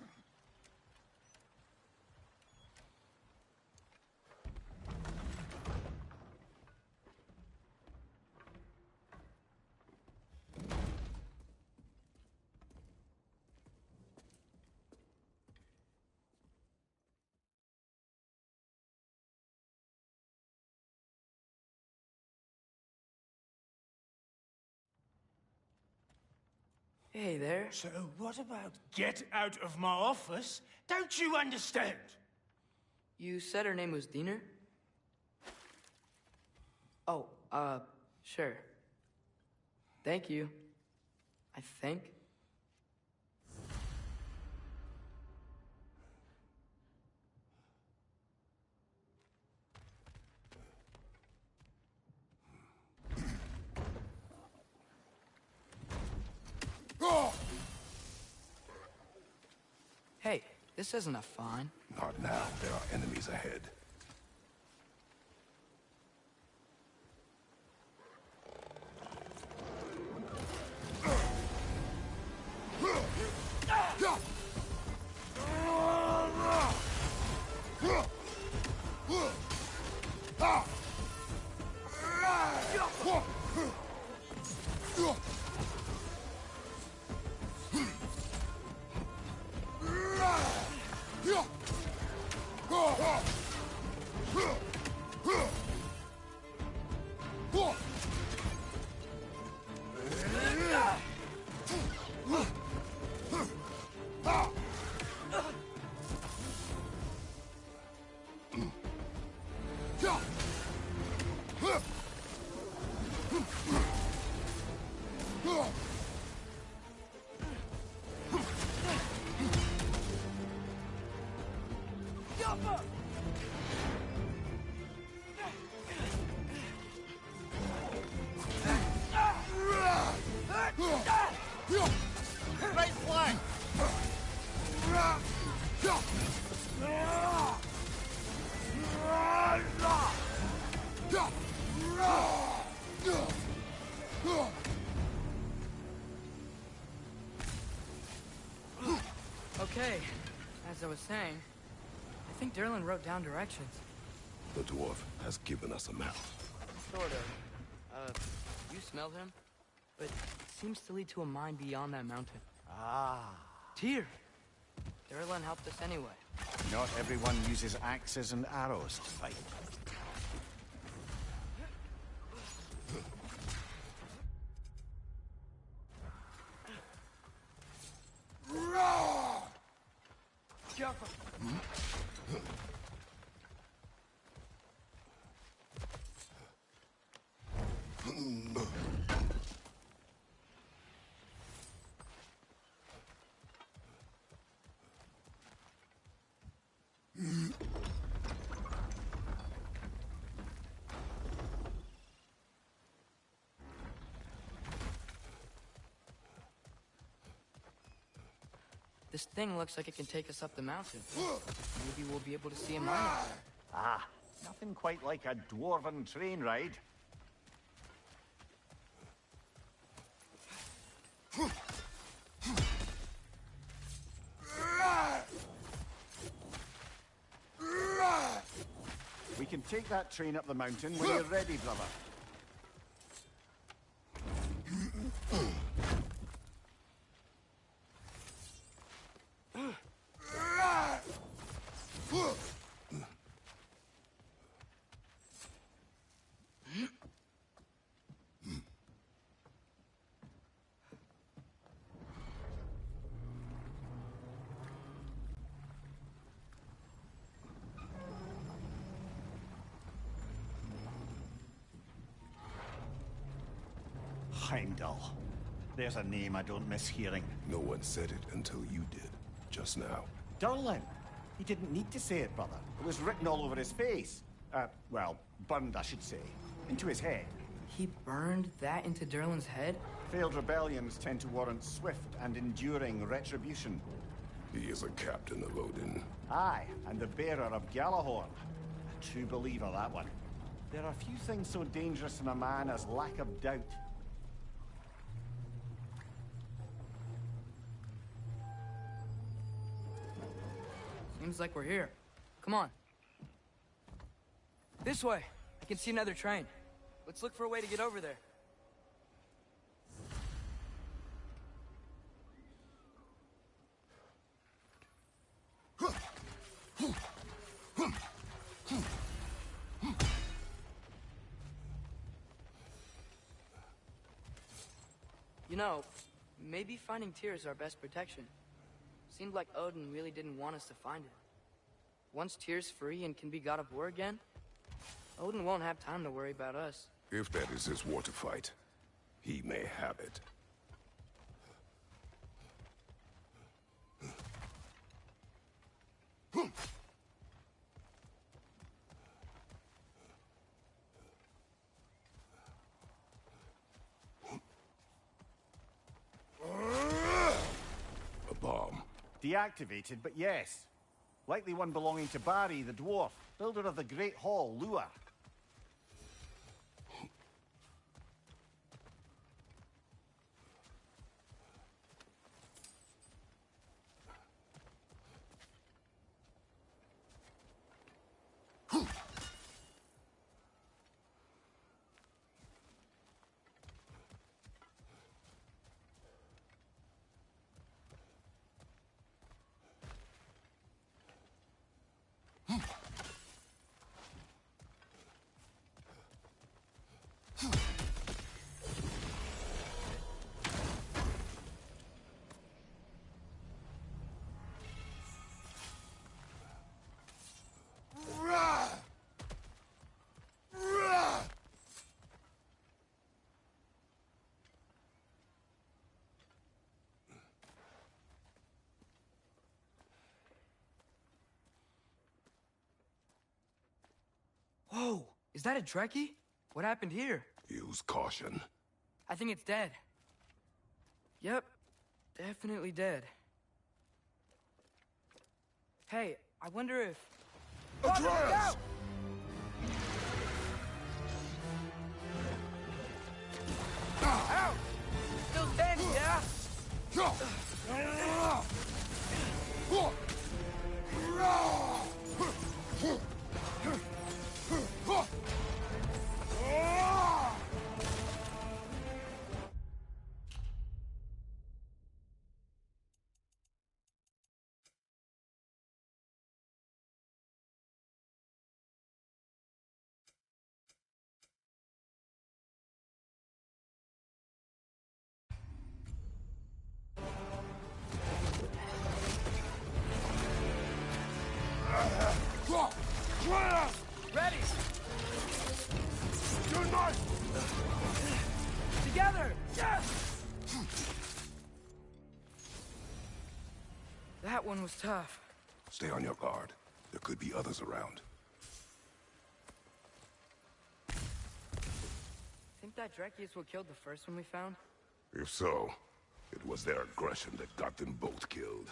Hey there. So what about get out of my office? Don't you understand? You said her name was Diener? Oh, sure. Thank you. I think. Hey, this isn't a fine. Not now. There are enemies ahead. Right flank! Okay, as I was saying, I think Durlin wrote down directions. The dwarf has given us a map. Sort of. You smell him? But it seems to lead to a mine beyond that mountain. Ah. Tyr! Durlin helped us anyway. Not everyone uses axes and arrows to fight. This thing looks like it can take us up the mountain. Maybe we'll be able to see a mine. Ah, nothing quite like a dwarven train ride. We can take that train up the mountain when you're ready, brother. Heimdall. There's a name I don't miss hearing. No one said it until you did, just now. Durlin! He didn't need to say it, brother. It was written all over his face. Well, burned, I should say. Into his head. He burned that into Durlin's head? Failed rebellions tend to warrant swift and enduring retribution. He is a captain of Odin. Aye, and the bearer of Galahorn. A true believer, that one. There are few things so dangerous in a man as lack of doubt. Seems like we're here. Come on. This way. I can see another train. Let's look for a way to get over there. You know, maybe finding Tyr is our best protection. Seemed like Odin really didn't want us to find it. Once Tyr's free and can be God of War again, Odin won't have time to worry about us. If that is his war to fight, he may have it. A bomb. Deactivated, but yes. Likely one belonging to Barry, the dwarf, builder of the Great Hall, Lua. Whoa! Is that a Trekkie? What happened here? Use caution. I think it's dead. Yep. Definitely dead. Hey, I wonder if... Atreus! Ow! Still standing, yeah? Ready! Together! Yes! That one was tough. Stay on your guard. There could be others around. Think that Dreki is what killed the first one we found? If so, it was their aggression that got them both killed.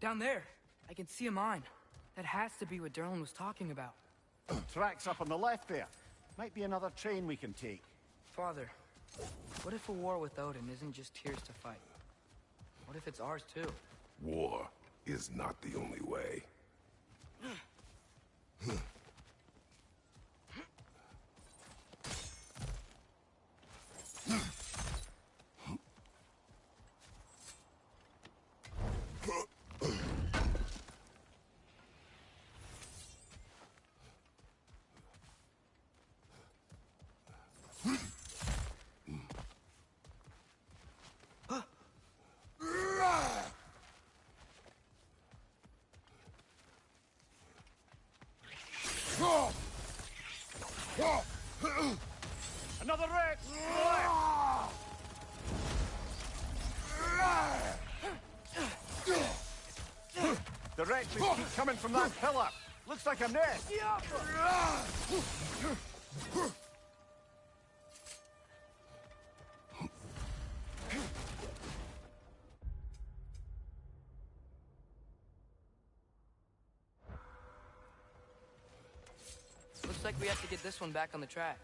Down there, I can see a mine. That has to be what Durlin was talking about. Tracks up on the left there. Might be another train we can take. Father, what if a war with Odin isn't just Tyr's to fight? What if it's ours too? War is not the only way. Directly keep coming from that pillar. Looks like a nest. Looks like we have to get this one back on the track.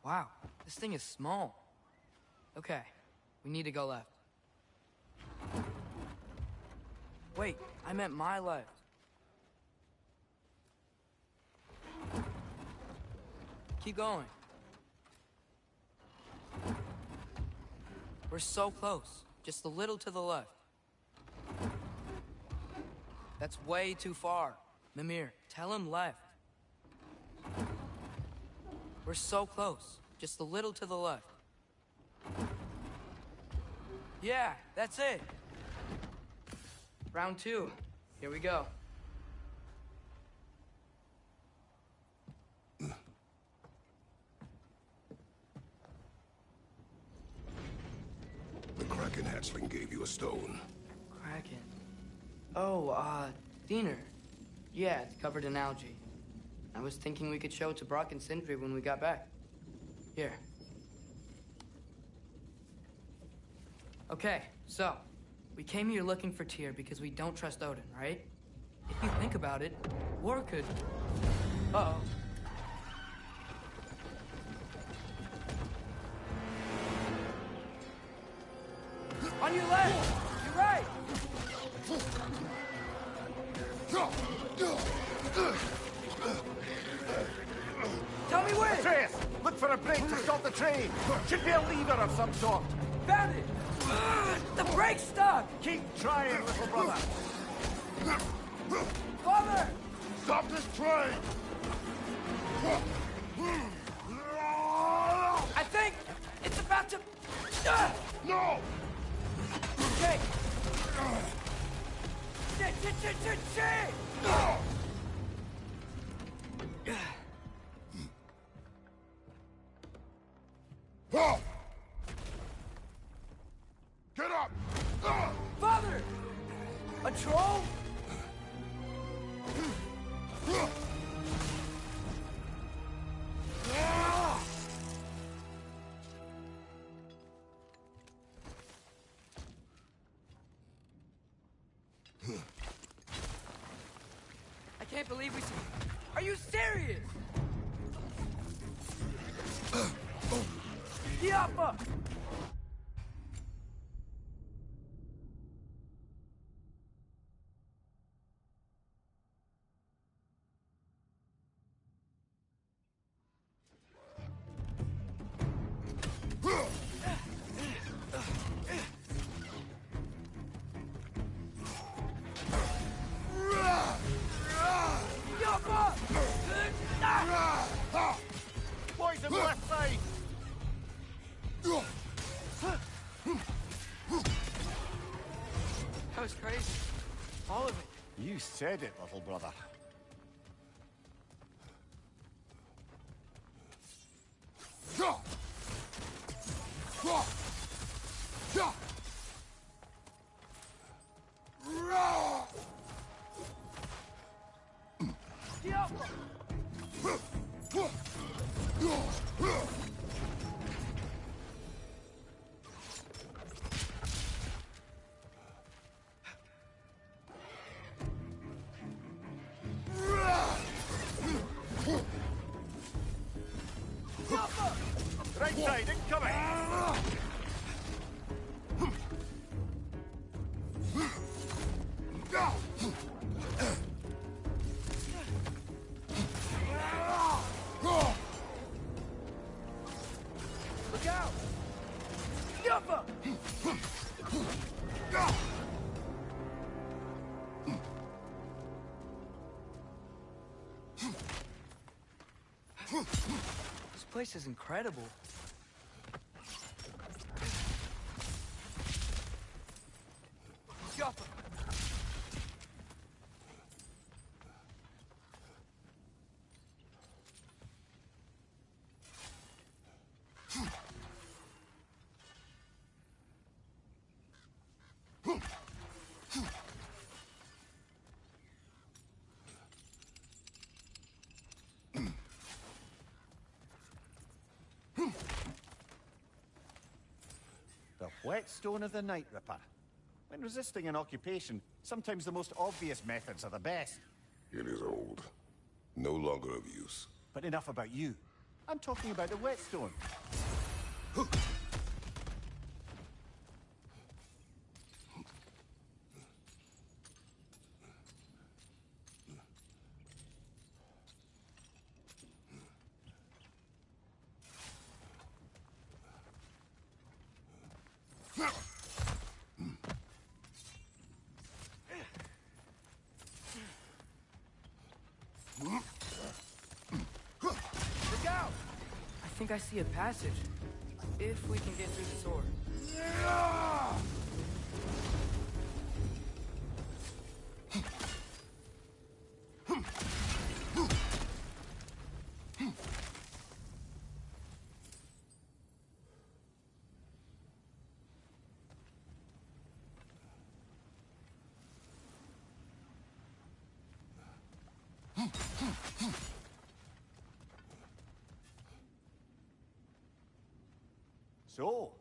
Wow, this thing is small. Okay, we need to go left. Wait, I meant my left. Keep going. We're so close. Just a little to the left. That's way too far. Mimir, tell him left. We're so close. Just a little to the left. Yeah, that's it. Round 2. Here we go. The Kraken hatchling gave you a stone. Kraken. Oh, Diener. Yeah, it's covered in algae. I was thinking we could show it to Brock and Sindri when we got back. Here. Okay, so, we came here looking for Tyr because we don't trust Odin, right? If you think about it, war could... Uh-oh. On your left! You're right! Tell me when! Atreus, look for a brake to stop the train. Should be a lever of some sort. Found it! The brake's stuck! Keep trying, little brother. Father! Stop this train! I think it's about to... No! Okay. Shit! Get up! Father! A troll? I can't believe we... Are you serious? Diappa! Poison left side. That was crazy. All of it. You said it, little brother. Right side, incoming! Look out! Diappa! This place is incredible. Whetstone of the Night Ripper. When resisting an occupation, sometimes the most obvious methods are the best. It is old. No longer of use. But enough about you. I'm talking about the whetstone. Look out! I think I see a passage. If we can get through the door. So,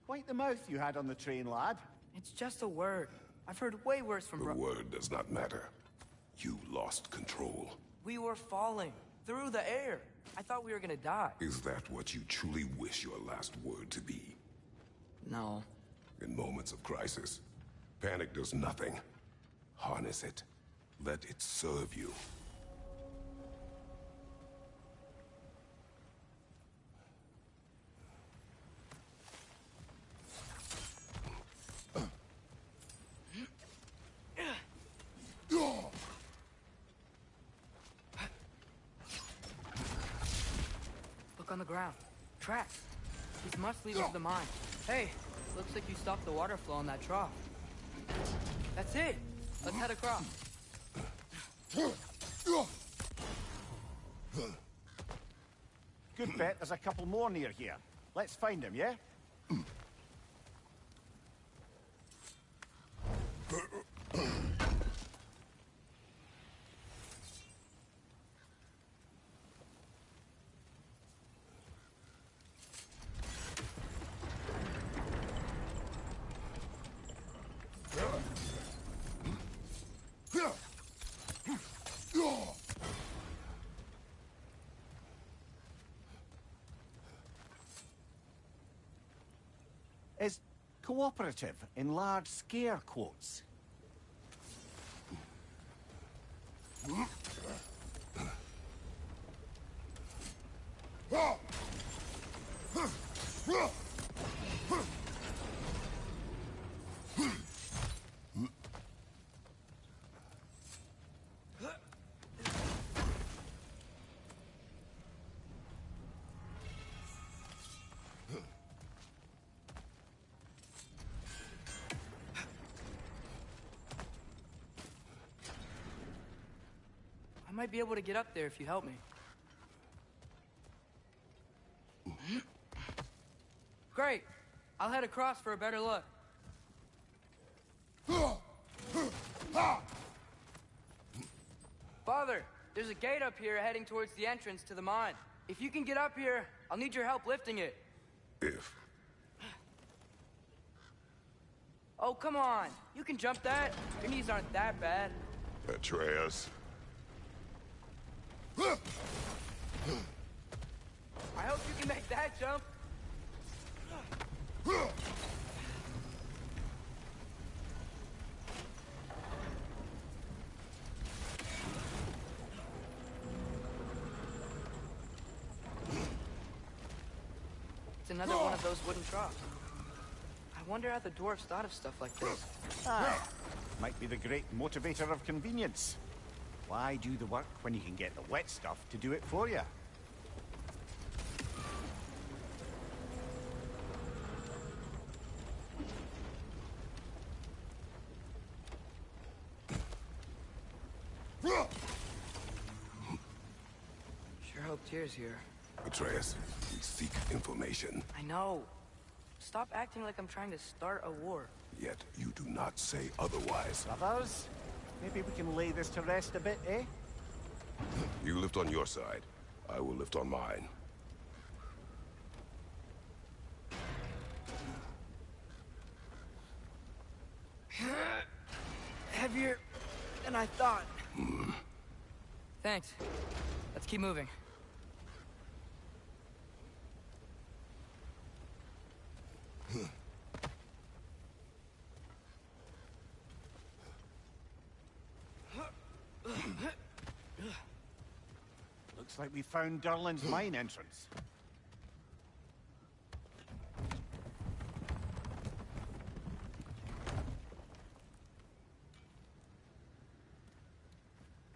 quite the mouth you had on the train, lad. It's just a word. I've heard way worse from The word does not matter. You lost control. We were falling through the air. I thought we were gonna die. Is that what you truly wish your last word to be? No. In moments of crisis, panic does nothing. Harness it. Let it serve you. Look on the ground. Tracks. These must lead to the mine. Hey, looks like you stopped the water flow in that trough. That's it. Let's head across. Good bet there's a couple more near here. Let's find them, yeah? Is cooperative in large scare quotes. I might be able to get up there if you help me. Great. I'll head across for a better look. Father, there's a gate up here heading towards the entrance to the mine. If you can get up here, I'll need your help lifting it. If. Oh, come on. You can jump that. Your knees aren't that bad. Atreus. I hope you can make that jump. It's another one of those wooden troughs. I wonder how the dwarves thought of stuff like this. Ah, might be the great motivator of convenience. Why do the work when you can get the wet stuff to do it for you? Sure hope Tyr's here. Atreus, we seek information. I know. Stop acting like I'm trying to start a war. Yet you do not say otherwise. Brothers, maybe we can lay this to rest a bit, eh? You lift on your side. I will lift on mine. Heavier than I thought. Thanks. Let's keep moving. Looks like we found Durlin's mine entrance.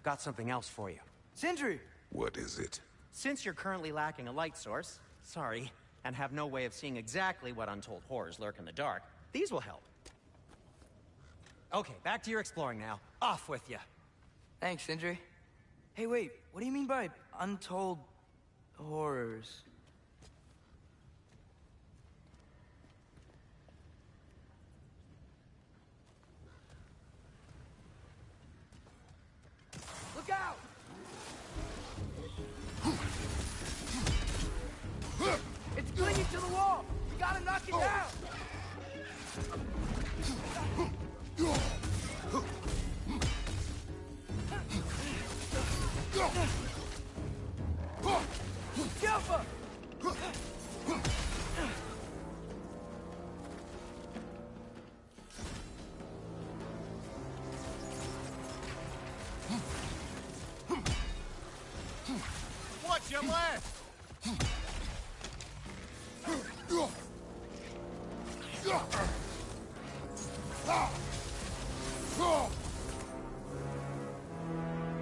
Got something else for you. Sindri! What is it? Since you're currently lacking a light source, sorry, and have no way of seeing exactly what untold horrors lurk in the dark, these will help. Okay, back to your exploring now. Off with you. Thanks, Sindri. Hey, wait, what do you mean by untold horrors? Look out! It's clinging to the wall! We gotta knock it down! Jumper! Watch your left!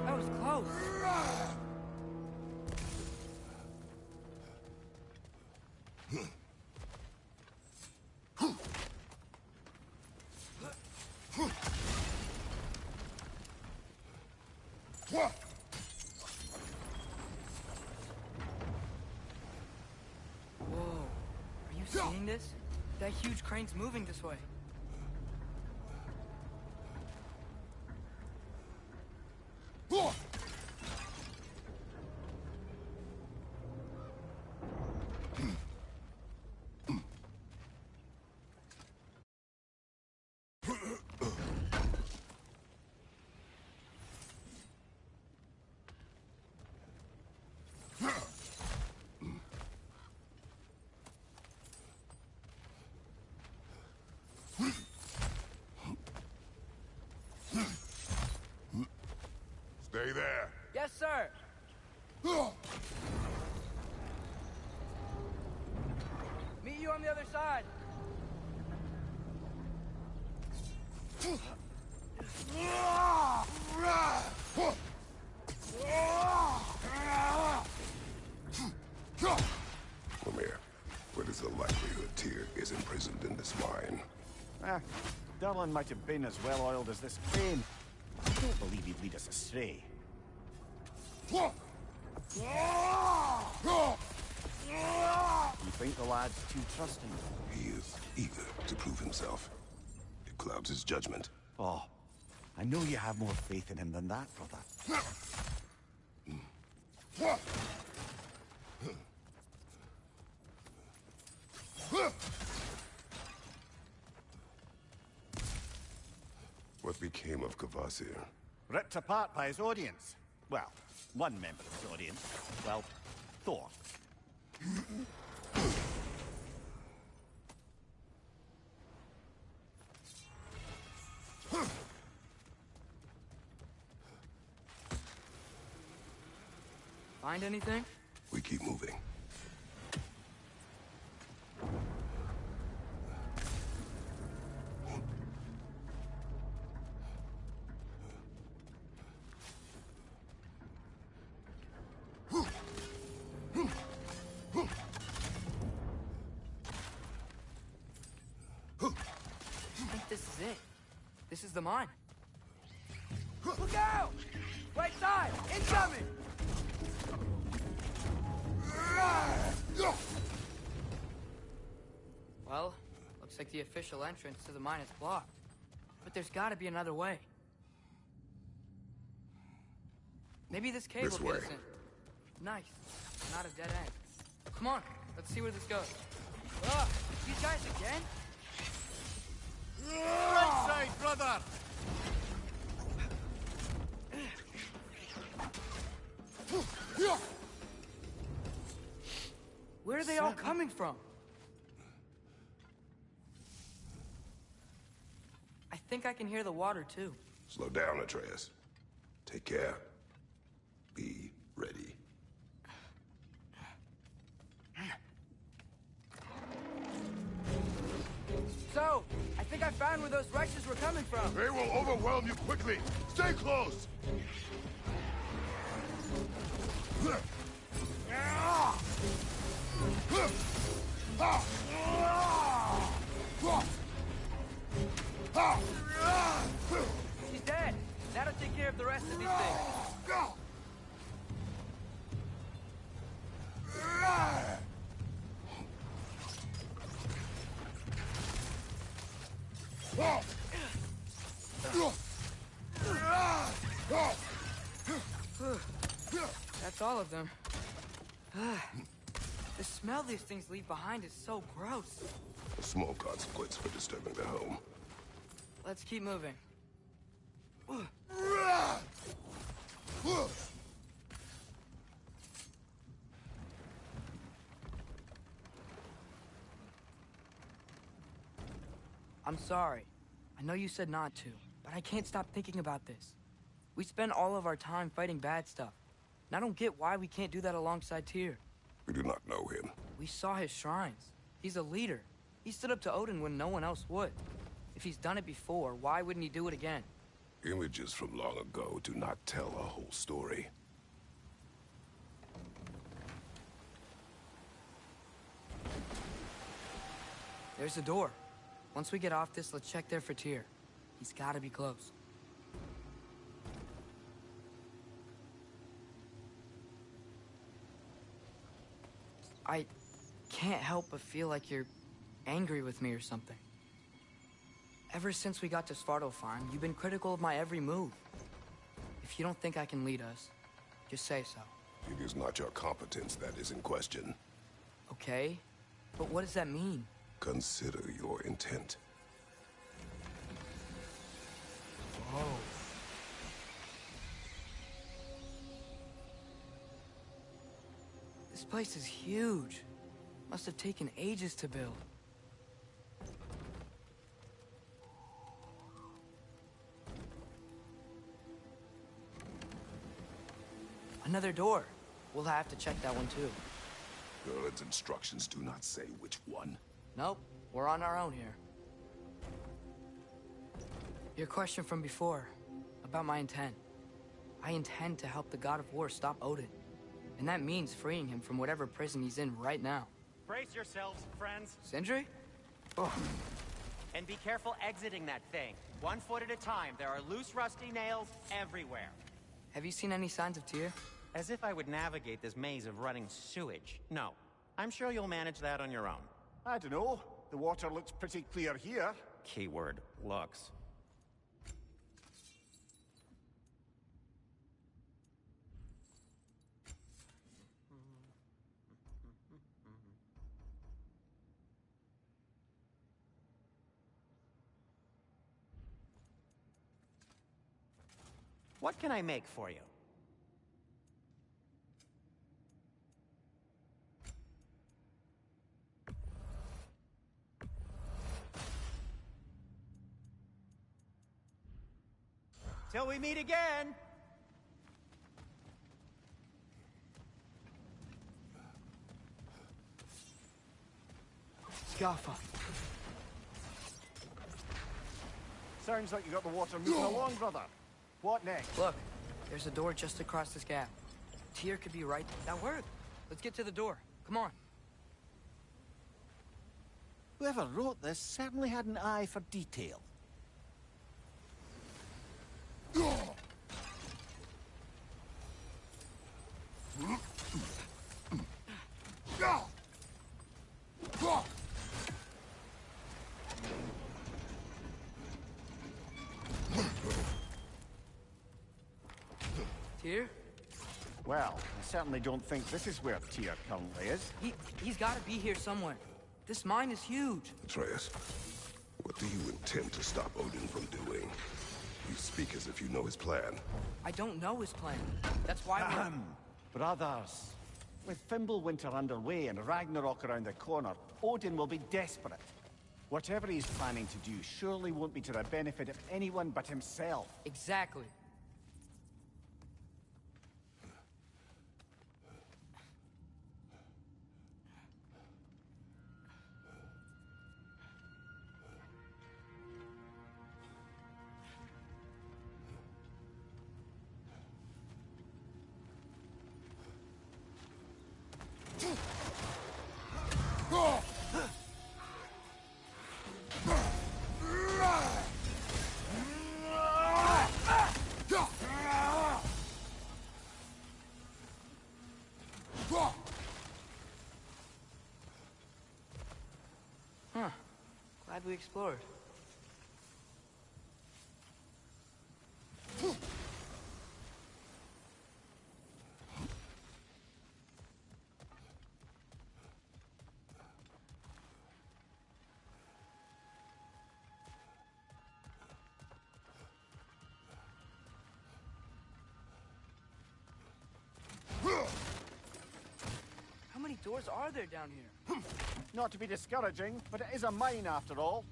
That was close. Whoa. Are you seeing this? That huge crane's moving this way. Stay there. Yes, sir. Meet you on the other side. Lemire, what is the likelihood Tyr is imprisoned in this mine? Durlin might have been as well-oiled as this crane. I don't believe he'd lead us astray. You think the lad's too trusting? He is eager to prove himself. It clouds his judgment. Oh, I know you have more faith in him than that, brother. What became of Kvasir? Ripped apart by his audience. Well, one member of his audience. Well, Thor. Find anything? We keep moving. I think this is it. This is the mine. Look out! Right side! Incoming! Well, looks like the official entrance to the mine is blocked. But there's gotta be another way. Maybe this cave This will get way. us in. Nice. Not a dead end. Come on, let's see where this goes. These guys again? Right side, brother! Where are they all coming from? I think I can hear the water, too. Slow down, Atreus. Take care. Be ready. So, I think I found where those Rexes were coming from. They will overwhelm you quickly. Stay close! She's dead. That'll take care of the rest of these things. That's all of them. The smell these things leave behind is so gross. A small consequence for disturbing their home. Let's keep moving. I'm sorry. I know you said not to, but I can't stop thinking about this. We spend all of our time fighting bad stuff, and I don't get why we can't do that alongside Tyr. We do not know him. We saw his shrines. He's a leader. He stood up to Odin when no one else would. If he's done it before, why wouldn't he do it again? Images from long ago do not tell a whole story. There's a door. Once we get off this, let's check there for Tyr. He's gotta be close. I can't help but feel like you're angry with me or something. Ever since we got to Svartalfheim, you've been critical of my every move. If you don't think I can lead us, just say so. It is not your competence that is in question. Okay? But what does that mean? Consider your intent. Oh. This place is huge. Must have taken ages to build. Another door. We'll have to check that one too. Erlin's instructions do not say which one. Nope, we're on our own here. Your question from before, about my intent. I intend to help the God of War stop Odin. And that means freeing him from whatever prison he's in right now. Brace yourselves, friends. Sindri? Oh. And be careful exiting that thing. 1 foot at a time. There are loose, rusty nails everywhere. Have you seen any signs of Tyr? As if I would navigate this maze of running sewage. No. I'm sure you'll manage that on your own. I don't know. The water looks pretty clear here. Keyword, looks. What can I make for you? Till we meet again! Skaffa. Sounds like you got the water moving along, brother. What next? Look, there's a door just across this gap. Tyr could be right. That worked. Let's get to the door. Come on. Whoever wrote this certainly had an eye for detail. Tyr? Well, I certainly don't think this is where Tyr currently is. He's gotta be here somewhere. This mine is huge. Atreus, What do you intend to stop Odin from doing? You speak as if you know his plan. I don't know his plan. That's why Brothers, with Fimbulwinter underway and Ragnarok around the corner, Odin will be desperate. Whatever he's planning to do surely won't be to the benefit of anyone but himself. Exactly. Huh. Glad we explored. How many doors are there down here? Not to be discouraging, but it is a mine after all.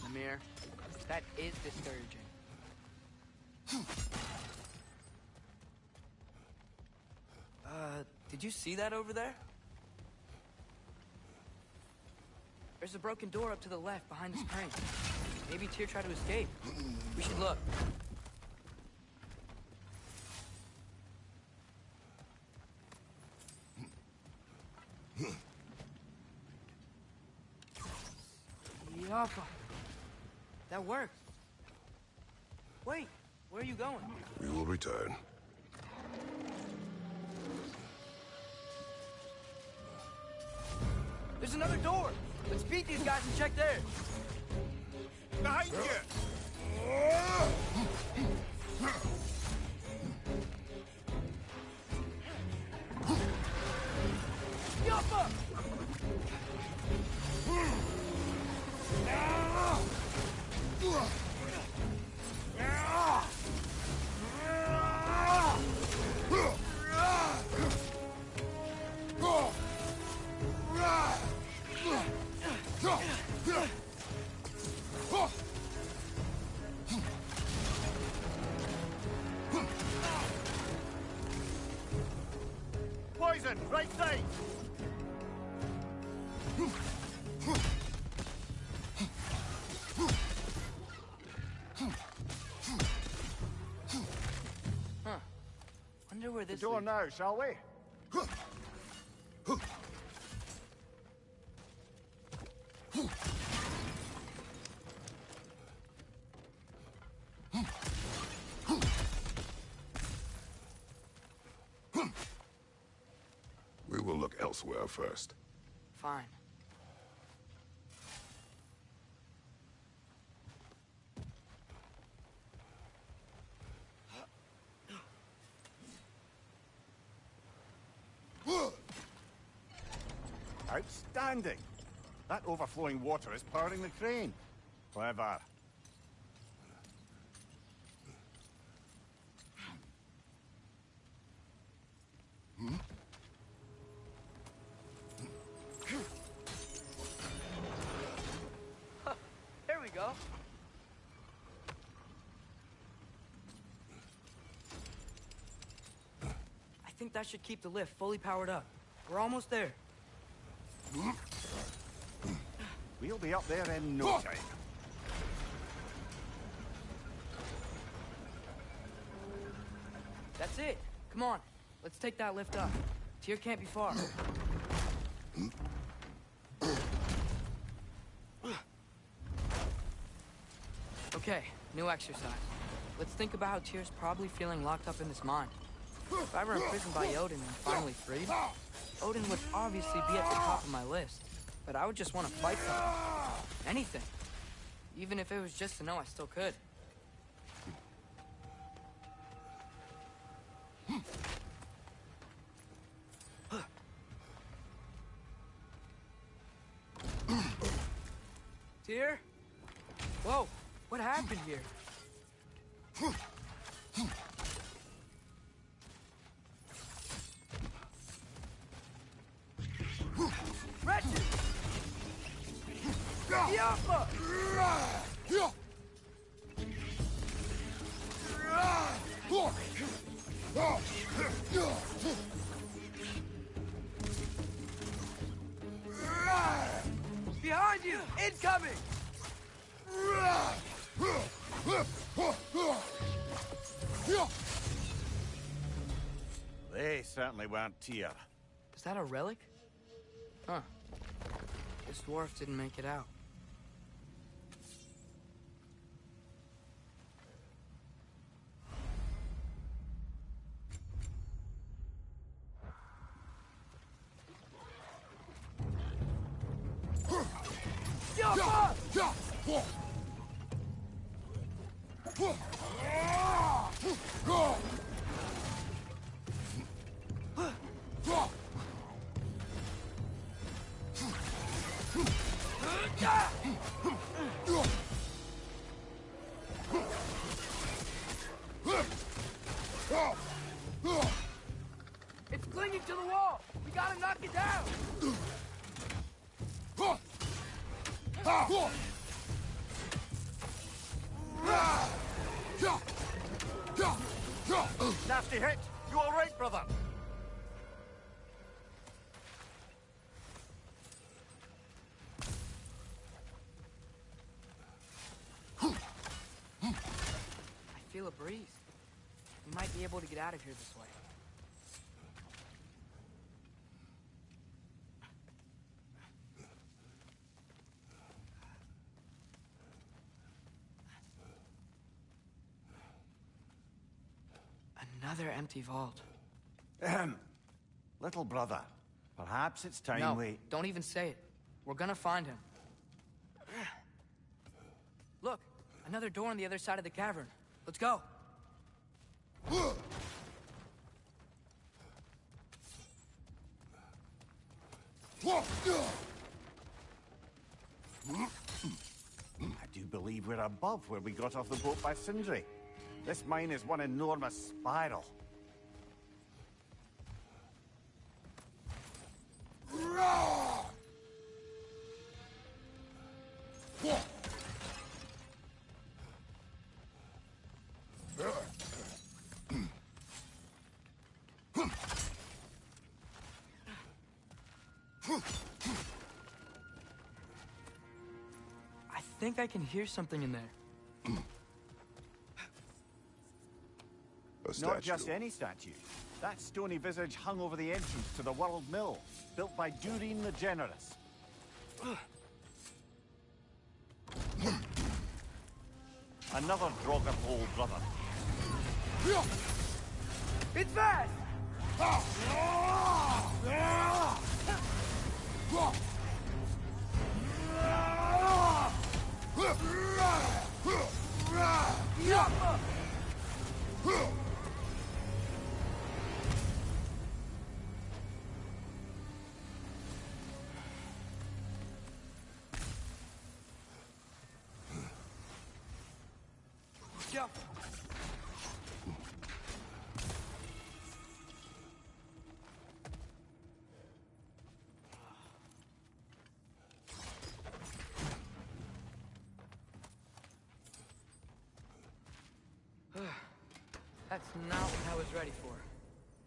Lemire, that is discouraging. Did you see that over there? There's a broken door up to the left behind this crane. Maybe Tyr tried to escape. We should look. Yappa. That worked. Wait, where are you going? We will return. There's another door. Let's beat these guys and check theirs. Behind you! Yappa! Poison, right side! Huh. Wonder where this Door leads. now, shall we? We will look elsewhere first. Fine. Outstanding! That overflowing water is powering the crane. Clever. There we go. I think that should keep the lift fully powered up. We're almost there. We'll be up there in no time. That's it. Come on. Let's take that lift up. Tyr can't be far. Okay, new exercise. Let's think about how Tyr's probably feeling locked up in this mine. If I were imprisoned by Odin and finally freed, Odin would obviously be at the top of my list. But I would just want to fight something. Anything. Even if it was just to know I still could. Tyr? Whoa, what happened here? Wretched! Yapa! Behind you! Incoming! They certainly weren't Tyr. Is that a relic? Huh. This dwarf didn't make it out. It's clinging to the wall! We gotta knock it down! Nasty hit! You all right, brother? I feel a breeze. We might be able to get out of here this way. Another empty vault. Little brother, perhaps it's time No, we... don't even say it. We're gonna find him. Look, another door on the other side of the cavern. Let's go. I do believe we're above where we got off the boat by Sindri. This mine is one enormous spiral. I think I can hear something in there. A statue. Not just any statue. That stony visage hung over the entrance to the World Mill, built by Durin the Generous. Another Draugr hole, brother. It's fast! Jump! That's not what I was ready for.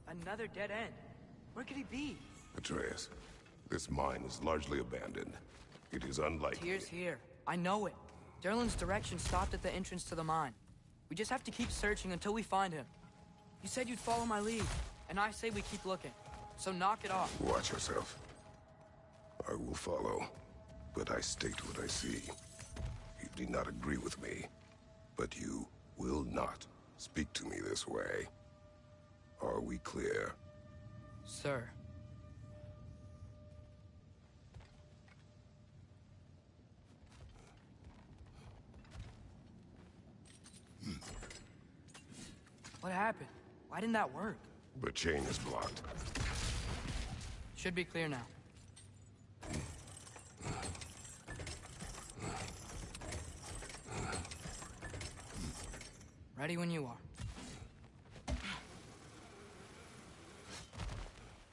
Another dead end. Where could he be? Atreus, this mine is largely abandoned. It is unlikely. Tyr's here. I know it. Derlin's direction stopped at the entrance to the mine. We just have to keep searching until we find him. You said you'd follow my lead, and I say we keep looking. So knock it off. Watch yourself. I will follow, but I state what I see. You do not agree with me, but you will not speak to me this way. Are we clear? Sir. What happened? Why didn't that work? The chain is blocked. Should be clear now. Ready when you are.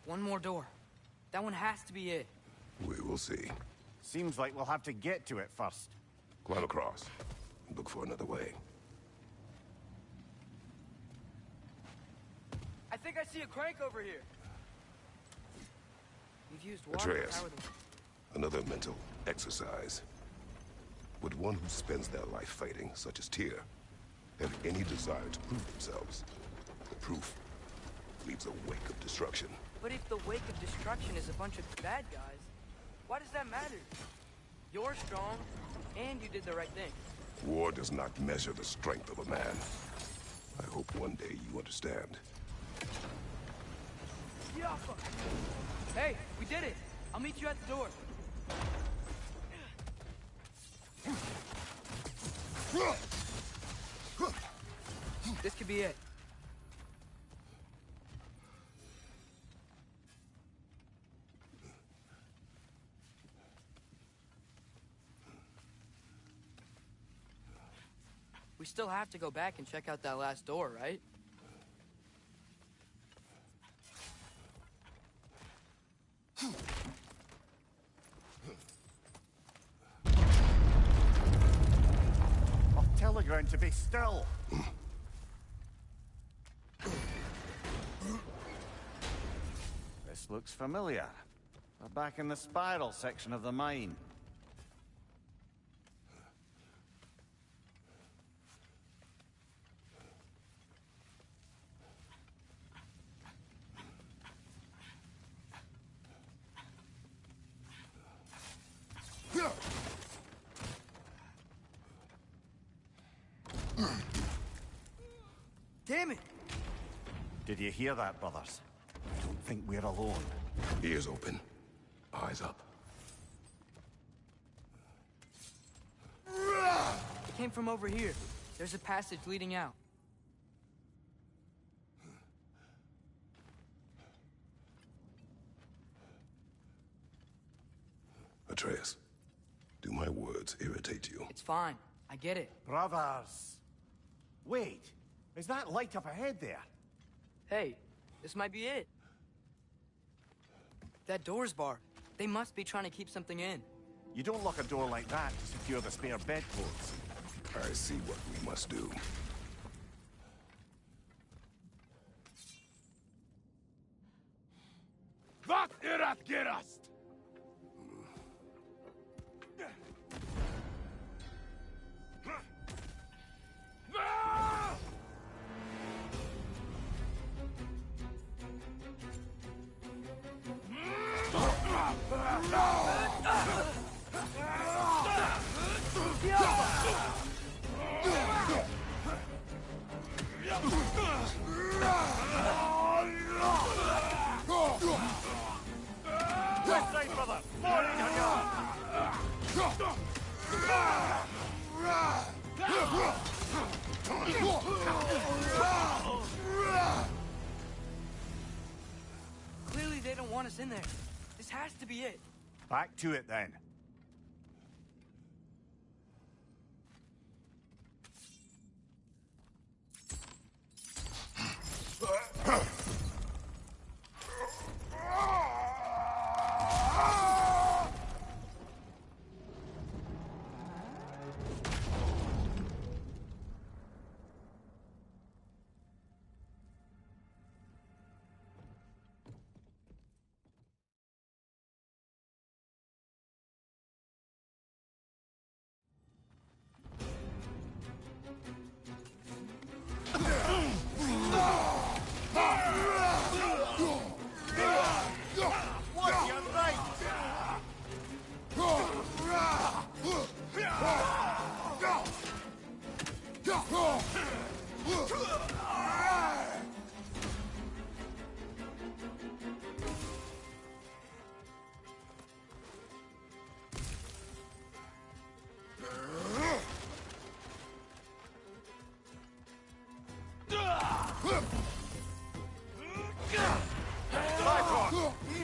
One more door. That one has to be it. We will see. Seems like we'll have to get to it first. Climb across. Look for another way. I think I see a crank over here. You've used water to Atreus, power the... another mental exercise. Would one who spends their life fighting, such as Tyr, have any desire to prove themselves? The proof leaves a wake of destruction. But if the wake of destruction is a bunch of bad guys, why does that matter? You're strong, and you did the right thing. War does not measure the strength of a man. I hope one day you understand. Hey, we did it! I'll meet you at the door. This could be it. We still have to go back and check out that last door, right? I'll tell the ground to be still. This looks familiar. We're back in the spiral section of the mine. Damn it! Did you hear that, brothers? I don't think we're alone. Ears open. Eyes up. It came from over here. There's a passage leading out. Atreus, do my words irritate you? It's fine. I get it. Brothers! Wait! Is that light up ahead there? Hey, this might be it. That door's barred. They must be trying to keep something in. You don't lock a door like that to secure the spare bedclothes. I see what we must do. Wat erat gerast? Left side, brother! Morning, Clearly they don't want us in there. This has to be it. Back to it, then.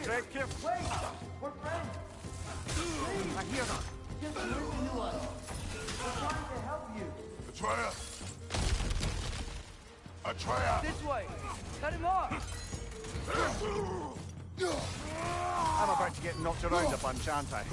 Tread carefully. We're friends. I hear them. Just listen to us. We're trying to help you. Atreus! Atreya! This way! Cut him off! I'm about to get knocked around a bunch, aren't I?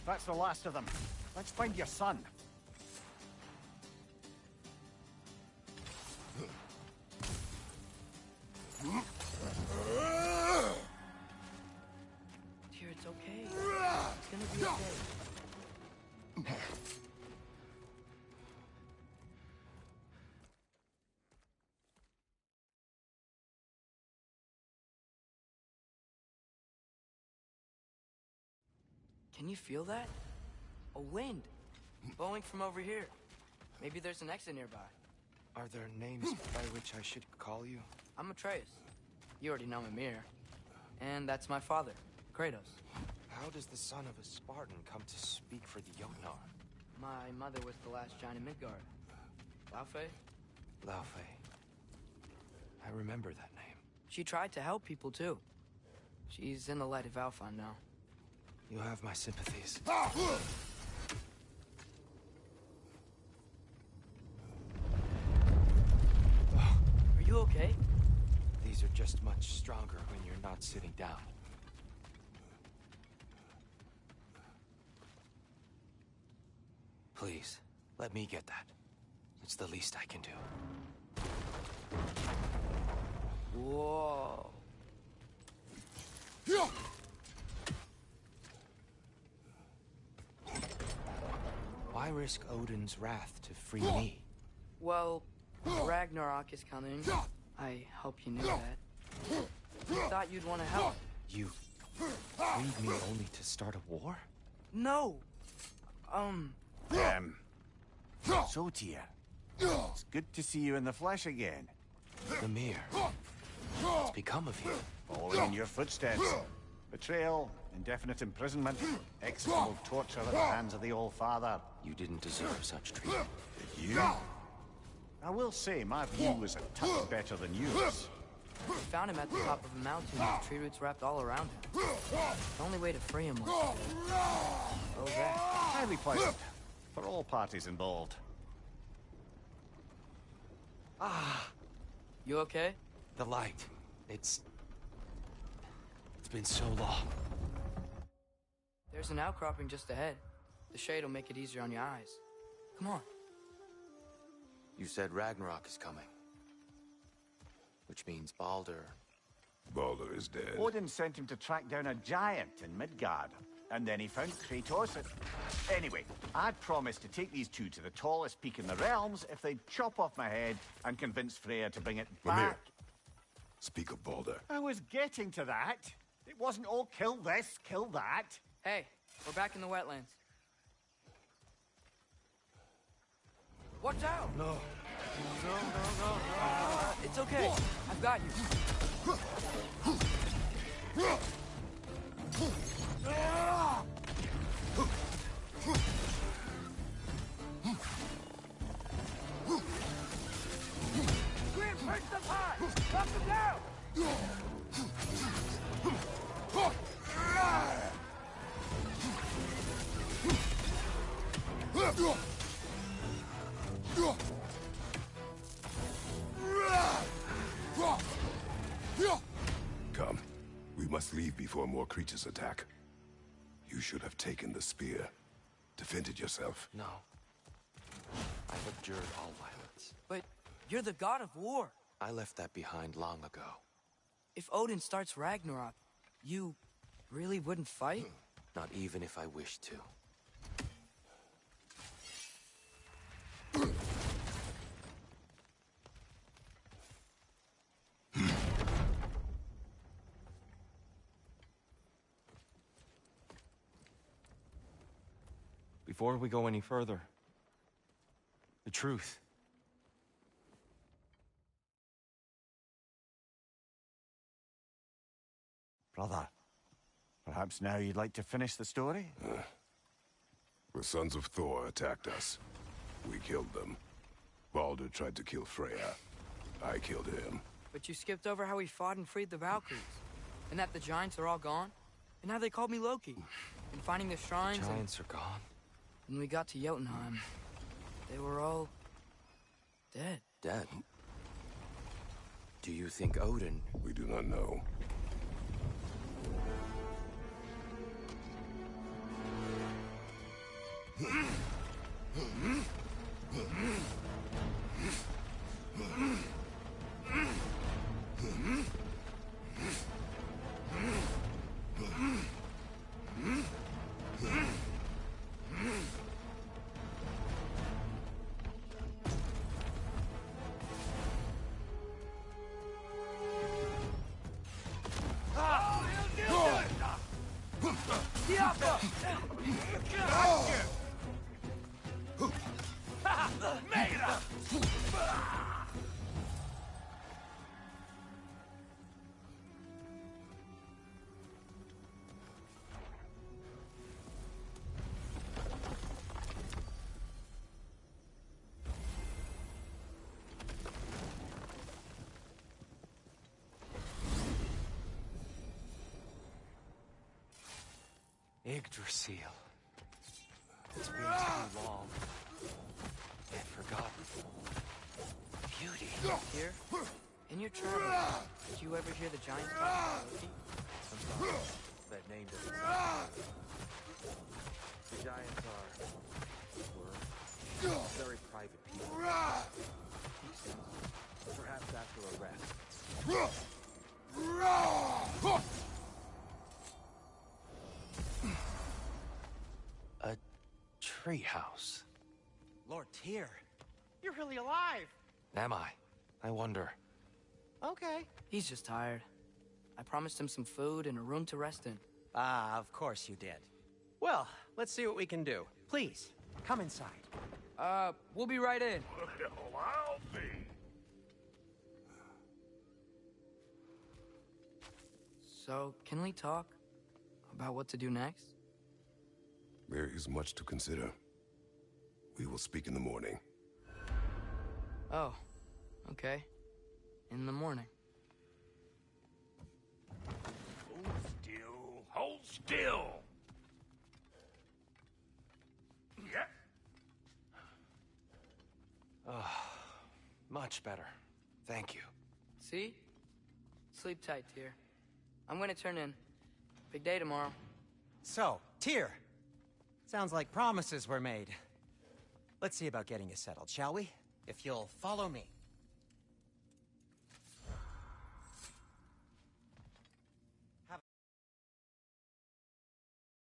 That's the last of them. Let's find your son. Dear, it's okay. It's gonna be okay. Can you feel that? A wind. Blowing from over here. Maybe there's an exit nearby. Are there names by which I should call you? I'm Atreus. You already know Mimir. And that's my father, Kratos. How does the son of a Spartan come to speak for the Jotnar? My mother was the last giant in Midgard. Laufey? Laufey. I remember that name. She tried to help people, too. She's in the light of Alphon now. You have my sympathies. Are you okay? These are just much stronger when you're not sitting down. Please, let me get that. It's the least I can do. Whoa. Why risk Odin's wrath to free me? Well, Ragnarok is coming. I hope you knew that. I thought you'd want to help. You freed me only to start a war? No! So, Tyr, it's good to see you in the flesh again. Mimir, what's become of you? Following in your footsteps. Betrayal, indefinite imprisonment, execrable torture at the hands of the All-Father. You didn't deserve such treatment. Did you? I will say, my view was a touch better than yours. We found him at the top of a mountain with tree roots wrapped all around him. The only way to free him was to... Oh, that. Highly pleasant. For all parties involved. You okay? The light. It's been so long. There's an outcropping just ahead. The shade will make it easier on your eyes. Come on. You said Ragnarok is coming. Which means Baldur. Baldur is dead. Odin sent him to track down a giant in Midgard. And then he found Kratos. Anyway, I'd promised to take these two to the tallest peak in the realms if they'd chop off my head and convince Freya to bring it Mimir, back. speak of Baldur. I was getting to that. It wasn't all kill this, kill that. Hey, we're back in the wetlands. Watch out! No. It's okay. I've got you. Grim, perch them high! Knock them down! Come. We must leave before more creatures attack. You should have taken the spear. Defended yourself. No. I've abjured all violence. But you're the god of war. I left that behind long ago. If Odin starts Ragnarok, you really wouldn't fight? Not even if I wished to. Before we go any further, the truth. Brother, perhaps now you'd like to finish the story? The Sons of Thor attacked us. We killed them. Baldur tried to kill Freya. I killed him. But you skipped over how we fought and freed the Valkyries. And that the Giants are all gone. And how they called me Loki. And finding the shrines Giants are gone? When we got to Jotunheim, they were all... dead. Dead? Do you think Odin... We do not know. Yggdrasil. It's been too long. And forgotten. Beauty. Here, in your travels, did you ever hear the Giants talk about Loki? Sometimes that name doesn't sound familiar. The Giants were very private people. Makes sense. Perhaps after a rest. A treehouse. Lord Tyr, you're really alive. Am I? I wonder. Okay. He's just tired. I promised him some food and a room to rest in. Ah, of course you did. Well, let's see what we can do. Please, come inside. We'll be right in. Well, I'll be. So, can we talk about what to do next? There is much to consider. We will speak in the morning. Oh, okay. In the morning. Hold still. Hold still. Yeah. Much better. Thank you. See? Sleep tight, Tyr. I'm gonna turn in. Big day tomorrow. So, Tyr. Sounds like promises were made. Let's see about getting you settled, shall we? If you'll follow me.